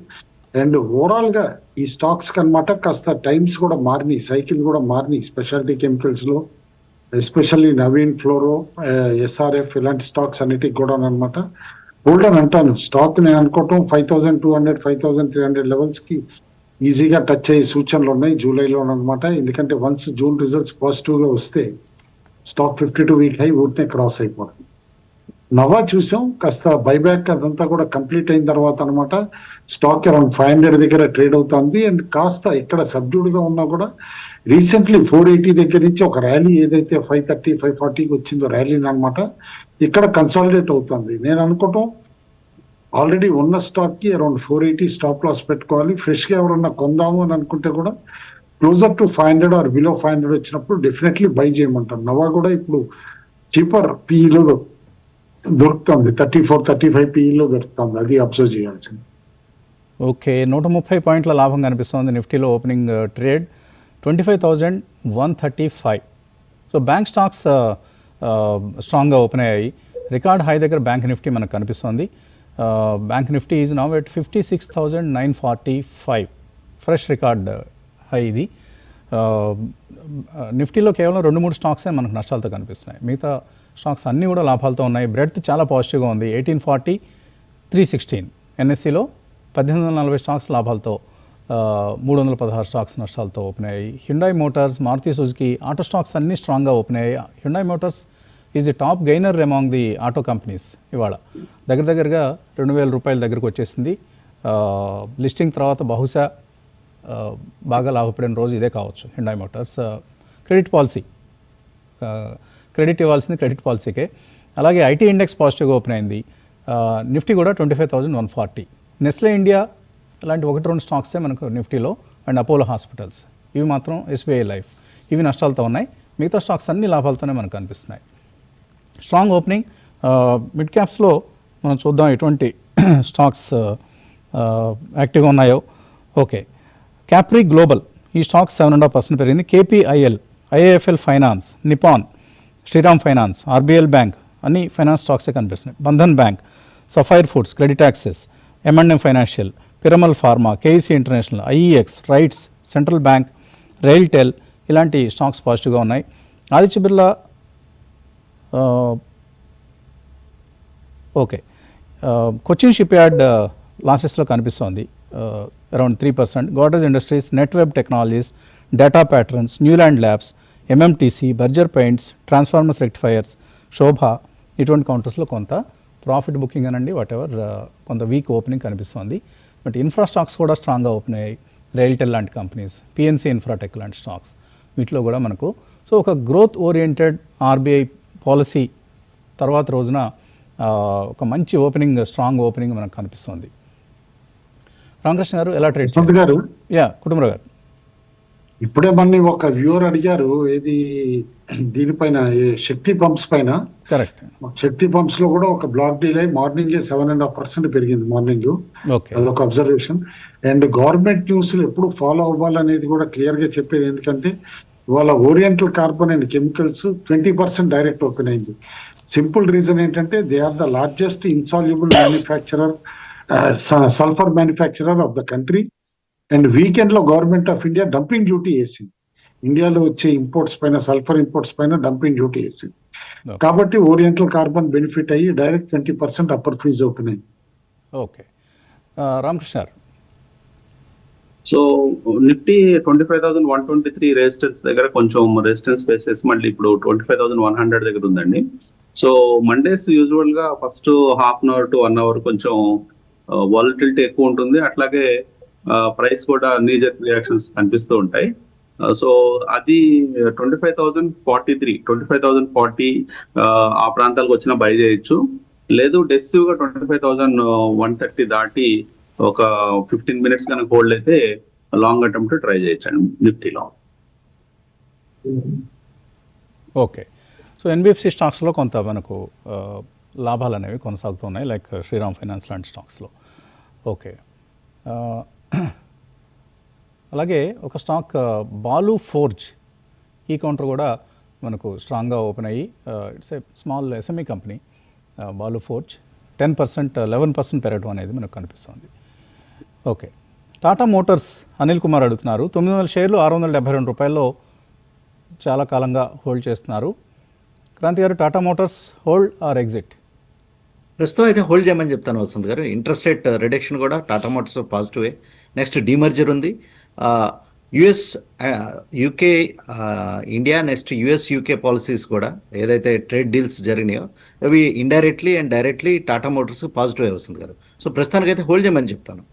అండ్ ఓవరాల్ గా ఈ స్టాక్స్ కనమాట కాస్త టైమ్స్ కూడా మారినాయి, సైకిల్ కూడా మారినాయి. స్పెషాలిటీ కెమికల్స్ లో ఎస్పెషల్లీ నవీన్ ఫ్లోరో, ఎస్ఆర్ఎఫ్ ఇలాంటి స్టాక్స్ అన్నిటికి కూడా అనమాట హోల్డ్ అని అంటాను. స్టాక్ నేను అనుకోవటం 5200 5300 లెవెల్స్ కి ఈజీగా టచ్ అయ్యే సూచనలు ఉన్నాయి జూలైలో అనమాట. ఎందుకంటే వన్స్ జూన్ రిజల్ట్స్ పాజిటివ్ గా వస్తే స్టాక్ 52 వీక్ హై ఊరినే క్రాస్ అయిపోతుంది. నవా చూసాం కాస్త బైబ్యాక్ అదంతా కూడా కంప్లీట్ అయిన తర్వాత అనమాట స్టాక్ అరౌండ్ 500 దగ్గర ట్రేడ్ అవుతుంది. అండ్ కాస్త ఇక్కడ సబ్డ్యూడ్ గా ఉన్నా కూడా రీసెంట్లీ 480 దగ్గర నుంచి ఒక ర్యాలీ ఏదైతే 530 540కి వచ్చిందో ర్యాలీని అనమాట ఇక్కడ కన్సాలిడేట్ అవుతుంది. నేను అనుకోవటం ఆల్రెడీ ఉన్న స్టాక్ కి అరౌండ్ 480 స్టాప్ లాస్ పెట్టుకోవాలి. ఫ్రెష్ గా ఎవరన్నా కొందాము అని అనుకుంటే కూడా క్లోజర్ టు 500 ఆర్ బిలో 500 వచ్చినప్పుడు డెఫినెట్లీ బై చేయమంటాను. నవా కూడా ఇప్పుడు చీపర్ పీఈలో దొరుకుతుంది, 34-35 పీఈలో దొరుకుతుంది. అది అబ్జర్వ్ చేయాల్సింది. ఓకే. 130 పాయింట్ల లాభం కనిపిస్తుంది నిఫ్టీలో opening trade 25,135. So bank stocks స్ట్రాంగ్గా ఓపెన్ అయ్యాయి. రికార్డ్ హై దగ్గర బ్యాంక్ నిఫ్టీ మనకు కనిపిస్తుంది. Bank Nifty is now at 56,945, fresh record high ఇది. నిఫ్టీలో కేవలం 2-3 స్టాక్సే మనకు నష్టాలతో కనిపిస్తున్నాయి. మిగతా స్టాక్స్ అన్నీ కూడా లాభాలతో ఉన్నాయి. బ్రెడ్త్ చాలా పాజిటివ్గా ఉంది. 1840 316. ఎన్ఎస్సిలో 1840 స్టాక్స్ లాభాలతో, 316 స్టాక్స్ నష్టాలతో ఓపెన్ అయ్యాయి. Hyundai Motors, Maruti Suzuki auto stocks అన్నీ స్ట్రాంగ్గా ఓపెన్ అయ్యాయి. Hyundai Motors is the top gainer among the auto companies. ఇవాళ దగ్గరగా 2000 రూపాయల దగ్గరకు వచ్చేసింది. లిస్టింగ్ తర్వాత బహుశా బాగా లాభపడిన రోజు ఇదే కావచ్చు. Hyundai Motors credit policy, credit ఇవ్వాల్సింది క్రెడిట్ పాలసీకే. అలాగే ఐటీ ఇండెక్స్ పాజిటివ్గా ఓపెన్ అయింది. నిఫ్టీ కూడా 25,140. నెస్లే ఇండియా ఇలాంటి 1-2 స్టాక్సే మనకు నిఫ్టీలో. అండ్ అపోలో హాస్పిటల్స్, ఇవి మాత్రం ఎస్బీఐ లైఫ్, ఇవి నష్టాలతో ఉన్నాయి. మిగతా స్టాక్స్ అన్ని లాభాలతోనే మనకు కనిపిస్తున్నాయి. Strong opening. మిడ్ క్యాప్స్లో మనం చూద్దాం ఎటువంటి స్టాక్స్ యాక్టివ్గా ఉన్నాయో. ఓకే. క్యాప్రీ గ్లోబల్, ఈ స్టాక్ 7.5% పెరిగింది. KPIL, IIFL finance, Nippon, Shriram finance, RBL bank అన్ని ఫైనాన్స్ స్టాక్సే కనిపిస్తున్నాయి. Bandhan bank, Sapphire foods, credit access, M&M financial, Piramal pharma, KEC international, IEX, RITES, central bank, Railtel ఇలాంటి స్టాక్స్ పాజిటివ్గా ఉన్నాయి. Aditya Birla okay. Cochin ship yard లాసెస్లో కనిపిస్తోంది around 3%. Godrej industries, Netweb technologies, data patterns, Neuland labs, MMTC, Berger paints, transformers rectifiers, Sobha ఇటువంటి కౌంటర్స్లో కొంత profit booking అనండి what ever కొంత week opening కనిపిస్తుంది. బట్ ఇన్ఫ్రా స్టాక్స్ కూడా స్ట్రాంగ్గా ఓపెన్ అయ్యాయి. రైల్టెల్ లాంటి కంపెనీస్, పిఎన్సీ ఇన్ఫ్రాటెక్ లాంటి స్టాక్స్ వీటిలో కూడా మనకు సో ఒక గ్రోత్ ఓరియంటెడ్ ఆర్బీఐ పాలసీ తర్వాత రోజున ఒక మంచి ఓపెనింగ్, స్ట్రాంగ్ ఓపెనింగ్ మనకు కనిపిస్తుంది. రామకృష్ణ గారు ఎలా ట్రేడ్ వసంత్ గారు యా కుటుంబరావు గారు. ఇప్పుడే మళ్ళీ ఒక వ్యూవర్ అడిగారు ఏది దీనిపైన శక్తి పంప్స్ పైన. కరెక్ట్. శక్తి పంప్స్ లో కూడా ఒక బ్లాక్ డీల్ అయి మార్నింగ్ 7.5% పెరిగింది మార్నింగ్. ఓకే. అదొక అబ్జర్వేషన్. అండ్ గవర్నమెంట్ న్యూస్ ఎప్పుడు ఫాలో అవ్వాలనేది కూడా క్లియర్ గా చెప్పేది. ఎందుకంటే ఇవాళ oriental carbon and chemicals 20% direct open అయింది. సింపుల్ రీజన్ ఏంటంటే they are the largest insoluble manufacturer sulphur manufacturer of the country. And weekend లో government of India dumping duty వేసింది. ఇండియాలో వచ్చే ఇంపోర్ట్స్ పైన, సల్ఫర్ ఇంపోర్ట్స్ పైన డంపింగ్ డ్యూటీ వేసింది. కాబట్టి ఓరియంటల్ కార్బన్ బెనిఫిట్ అయ్యి డైరెక్ట్ 20% అప్పర్ ఫ్రీజ్ ఓపెన్ అయింది. ఓకే. రామకృష్ణ గారు. సో నిఫ్టీ 25,123 రెసిస్టెన్స్ దగ్గర కొంచెం రెసిస్టెన్స్ ఫేస్ చేసి మళ్ళీ ఇప్పుడు 25,100 దగ్గర ఉందండి. సో మండేస్ యూజువల్ గా first half an hour to 1 hour కొంచెం వాలటిలిటీ ఎక్కువ ఉంటుంది. అట్లాగే ప్రైస్ కూడా నీజర్ రియాక్షన్స్ కనిపిస్తూ ఉంటాయి. సో అది 25,043, 25,040 ఆ ప్రాంతాలకు వచ్చినా బై చేయొచ్చు. లేదు డెసివ్ గా 25,130 దాటి ఒక 15 minutes కనుక హోల్డ్ అయితే లాంగ్ అటెంప్ట్ ట్రై చేయొచ్చండి నిఫ్టీలో. ఓకే. సో ఎన్బిఎఫ్సి స్టాక్స్లో కొంత మనకు లాభాలు అనేవి కొనసాగుతున్నాయి, లైక్ శ్రీరామ్ ఫైనాన్స్ లాంటి స్టాక్స్లో. ఓకే. అలాగే ఒక స్టాక్ బాలు ఫోర్జ్, ఈ కౌంటర్ కూడా మనకు స్ట్రాంగ్గా ఓపెన్ అయ్యి, it's a small SME company. Balu forge 10%, 11% పెరగడం అనేది మనకు కనిపిస్తుంది. ఓకే. టాటా మోటార్స్ అనిల్ కుమార్ అడుగుతున్నారు, 900 షేర్లు 672 రూపాయల్లో చాలా కాలంగా హోల్డ్ చేస్తున్నారు. క్రాంతి గారు, Tata Motors hold or exit? ప్రస్తుతం అయితే హోల్డ్ చేయమని చెప్తాను వసంత్ గారు. ఇంట్రెస్ట్ రేట్ రిడక్షన్ కూడా టాటా మోటార్స్ పాజిటివే. నెక్స్ట్ డీమర్జర్ ఉంది. US UK India, next US UK policies కూడా ఏదైతే ట్రేడ్ డీల్స్ జరిగినాయో అవి indirectly and directly Tata Motors positive వస్తుంది గారు. సో ప్రస్తుతానికైతే హోల్డ్ చేయమని చెప్తాను.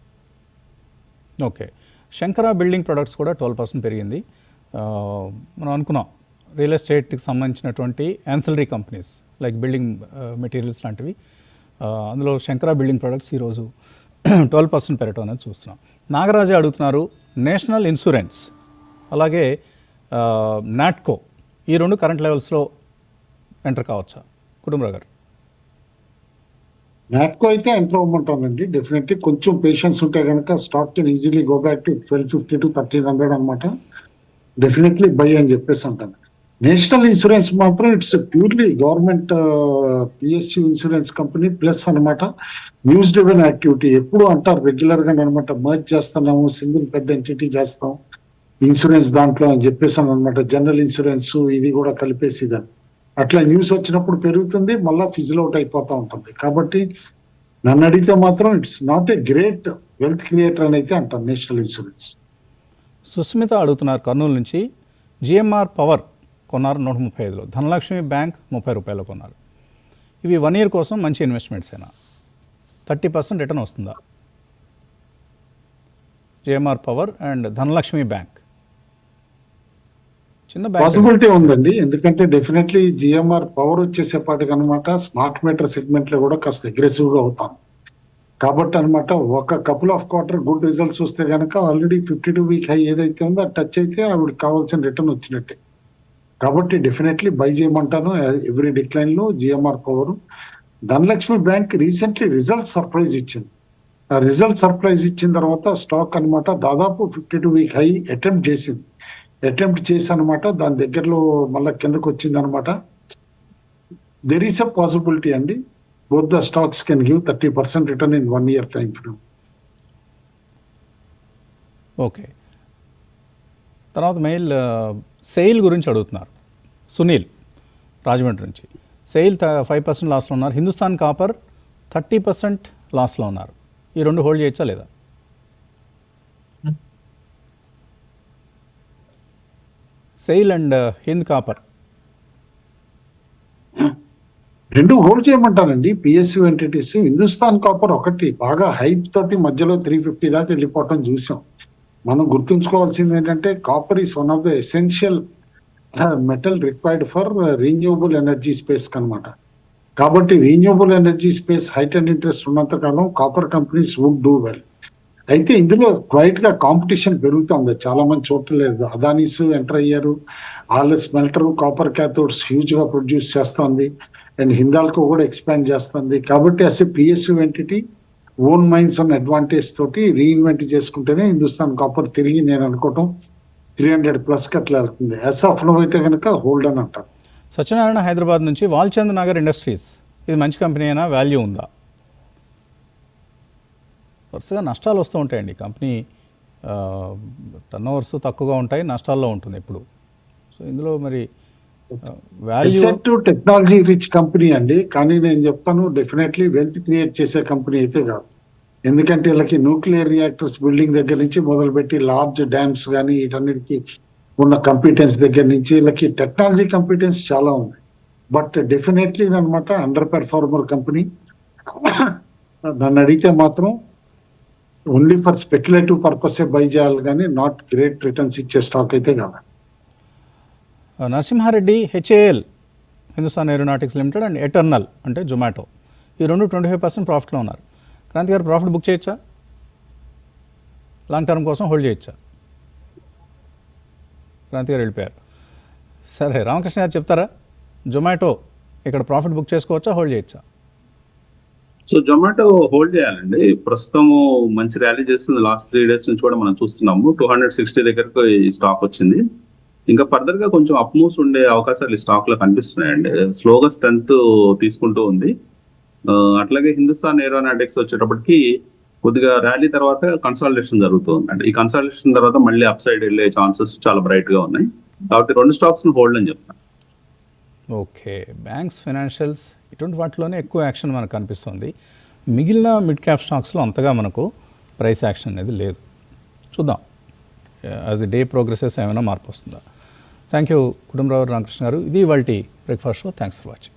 ఓకే. శంకర బిల్డింగ్ ప్రొడక్ట్స్ కూడా 12% పెరిగింది. మనం అనుకున్నాం రియల్ ఎస్టేట్కి సంబంధించినటువంటి ancillary companies like building materials లాంటివి, అందులో శంకర బిల్డింగ్ ప్రొడక్ట్స్ ఈరోజు 12% పెరగటం అనేది చూస్తున్నాం. నాగరాజు అడుగుతున్నారు, నేషనల్ ఇన్సూరెన్స్ అలాగే నాట్కో ఈ రెండు కరెంట్ లెవెల్స్లో ఎంటర్ కావచ్చా? కుటుంబరావు గారు. నాట్కో అయితే ఎంటర్ అవ్వమంటానండి. డెఫినెట్లీ కొంచెం పేషెన్స్ ఉంటే కనుక stock can easily go back to 1250 to 1300 అనమాట. డెఫినెట్లీ బై అని చెప్పేసి అంటాను. నేషనల్ ఇన్సూరెన్స్ మాత్రం it's purely government PSU insurance company plus అనమాట. న్యూస్ డ్రివెన్ యాక్టివిటీ ఎప్పుడు అంటారు రెగ్యులర్ గా అనమాట, మర్జ్ చేస్తున్నాము, సింగిల్ పెద్ద ఎంటిటీ చేస్తాం ఇన్సూరెన్స్ దాంట్లో అని చెప్పేసి అనమాట. జనరల్ ఇన్సూరెన్స్ ఇది కూడా కలిపేసి దాన్ని అట్లా న్యూస్ వచ్చినప్పుడు పెరుగుతుంది, మళ్ళీ ఫిజిల్ అవుట్ అయిపోతూ ఉంటుంది. కాబట్టి నన్ను అడిగితే మాత్రం it's not a great wealth creator అని అయితే అంటారు నేషనల్ ఇన్సూరెన్స్. సుస్మిత అడుగుతున్నారు కర్నూలు నుంచి, జిఎంఆర్ పవర్ కొన్నారు 135లో, ధనలక్ష్మి బ్యాంక్ 30 రూపాయలు కొన్నారు. ఇవి 1 year కోసం మంచి ఇన్వెస్ట్మెంట్స్ అయినా 30% రిటర్న్ వస్తుందా? GMR power and Dhanalakshmi bank చిన్న బ్యాంక్ పాసిబిలిటీ ఉందండి. ఎందుకంటే డెఫినెట్లీ జిఎంఆర్ పవర్ వచ్చేసేపాటికి అనమాట స్మార్ట్ మీటర్ సెగ్మెంట్ లో కూడా కాస్త అగ్రెసివ్ గా అవుతాం. కాబట్టి అనమాట ఒక couple of quarter good results వస్తే కనుక ఆల్రెడీ 52-week హై ఏదైతే ఉందో అది టచ్ అయితే ఆవిడకి కావాల్సిన రిటర్న్ వచ్చినట్టే. కాబట్టి డెఫినెట్లీ బై చేయమంటాను ఎవ్రీ డిక్లైన్ లో GMR power. Dhanalakshmi bank recently result surprise ఇచ్చింది. ఆ రిజల్ట్ సర్ప్రైజ్ ఇచ్చిన తర్వాత స్టాక్ అనమాట దాదాపు 52-week హై అటెంప్ట్ చేసి అనమాట దాని దగ్గరలో మళ్ళీ కిందకు వచ్చింది అనమాట. దెర్ ఈస్ అ పాసిబిలిటీ అండి. Both the stocks can give 30% return in 1 year time frame. Okay. తర్వాత మెయిల్ సెయిల్ గురించి అడుగుతున్నారు సునీల్ రాజమండ్రి నుంచి. సెయిల్ 5% లాస్లో ఉన్నారు. హిందుస్థాన్ కాపర్ 30% లాస్లో ఉన్నారు. ఈ రెండు హోల్డ్ చేయొచ్చా లేదా? సెయిల్ అండ్ హింద్ కాపర్ రెండు హోల్డ్ చేయమంటానండి. PSU entities. హిందుస్థాన్ కాపర్ ఒకటి బాగా హైప్ తోటి మధ్యలో 350 దాకా వెళ్ళిపోవటం చూసాం. మనం గుర్తుంచుకోవాల్సింది ఏంటంటే copper is one of the essential metal required for renewable energy space అనమాట. కాబట్టి renewable energy space height and interest ఉన్నంత కాలం copper companies would do well. అయితే ఇందులో క్వైట్ గా కాంపిటీషన్ పెరుగుతుంది, చాలా మంది చూడలేదు. అదానీస్ ఎంటర్ అయ్యారు, RS smelter copper cathodes huge గా ప్రొడ్యూస్ చేస్తుంది, అండ్ హిందాల్కో కూడా ఎక్స్పాండ్ చేస్తుంది. కాబట్టి అసలు పిఎస్యు ఎంటిటీ ఓన్ మైన్స్ అన్న అడ్వాంటేజ్ తోటి రీఇన్వెంట్ చేసుకుంటేనే హిందుస్థాన్ కాపర్ తిరిగి నేను అనుకోవటం 300+ అట్లా వెళ్తుంది. యాజ్ ఆఫ్ నో అయితే కనుక హోల్డ్ అని అంటారు. సత్యనారాయణ హైదరాబాద్ నుంచి వాల్చంద్ నగర్ ఇండస్ట్రీస్, ఇది మంచి కంపెనీ అయినా వాల్యూ ఉందా? వరుసగా నష్టాలు వస్తూ ఉంటాయండి కంపెనీ, టర్న్ ఓవర్స్ తక్కువగా ఉంటాయి, నష్టాల్లో ఉంటుంది ఎప్పుడు. సో ఇందులో మరి వాల్యూ టెక్నాలజీ రిచ్ కంపెనీ అండి, కానీ నేను చెప్తాను డెఫినెట్లీ వెల్త్ క్రియేట్ చేసే కంపెనీ అయితే కాదు. ఎందుకంటే వీళ్ళకి న్యూక్లియర్ రియాక్టర్స్ బిల్డింగ్ దగ్గర నుంచి మొదలుపెట్టి లార్జ్ డ్యామ్స్ కానీ వీటన్నిటికీ ఉన్న కంపిటెన్స్ దగ్గర నుంచి వీళ్ళకి టెక్నాలజీ కంపిటెన్స్ చాలా ఉంది. బట్ డెఫినెట్లీ అనమాట అండర్ పెర్ఫార్మర్ కంపెనీ. నన్ను అడిగితే మాత్రం only for speculative purpose buy చేయాలి కానీ నాట్ గ్రేట్ రిటర్న్స్ ఇచ్చే స్టాక్ అయితే కాదు. Narasimhareddy HAL, Hindustan aeronautics limited, and Eternal అంటే జొమాటో, ఈ రెండు 25% ప్రాఫిట్లో ఉన్నారు. క్రాంతి గారు ప్రాఫిట్ బుక్ చేయొచ్చా? లాంగ్ టర్మ్ కోసం హోల్డ్ చేయొచ్చా? క్రాంతి గారు వెళ్ళిపోయారు. సరే, రామకృష్ణ గారు చెప్తారా? జొమాటో ఇక్కడ ప్రాఫిట్ బుక్ చేసుకోవచ్చా, హోల్డ్ చేయొచ్చా? సో జొమాటో హోల్డ్ చేయాలండి. ప్రస్తుతం మంచి ర్యాలీ చేస్తుంది, లాస్ట్ 3 days నుంచి కూడా మనం చూస్తున్నాము. 260 దగ్గరకు ఈ స్టాక్ వచ్చింది. ఇంకా ఫర్దర్ గా కొంచెం అప్ మూవ్స్ ఉండే అవకాశాలు ఈ స్టాక్ లో కనిపిస్తున్నాయండి. స్లోగా స్ట్రెంత్ తీసుకుంటూ ఉంది. అట్లాగే హిందుస్థాన్ ఏరోనాటిక్స్ వచ్చేటప్పటికి కొద్దిగా ర్యాలీ తర్వాత కన్సాలిడేషన్ జరుగుతుంది. అంటే ఈ కన్సాలిడేషన్ తర్వాత మళ్ళీ అప్ సైడ్ వెళ్ళే ఛాన్సెస్ చాలా బ్రైట్ గా ఉన్నాయి. కాబట్టి 2 స్టాక్స్ ను హోల్డ్ అని చెప్తాను. ఓకే, బ్యాంక్స్, ఫైనాన్షియల్స్ ఇటువంటి వాటిలోనే ఎక్కువ యాక్షన్ మనకు కనిపిస్తుంది. మిగిలిన మిడ్ క్యాప్ స్టాక్స్లో అంతగా మనకు ప్రైస్ యాక్షన్ అనేది లేదు. చూద్దాం యాజ్ ది డే ప్రోగ్రెసెస్ ఏమైనా మార్పు వస్తుందా. థ్యాంక్ యూ కుటుంబరావు రామకృష్ణ గారు. ఇది ఇవాల్టి breakfast show. Thanks for watching.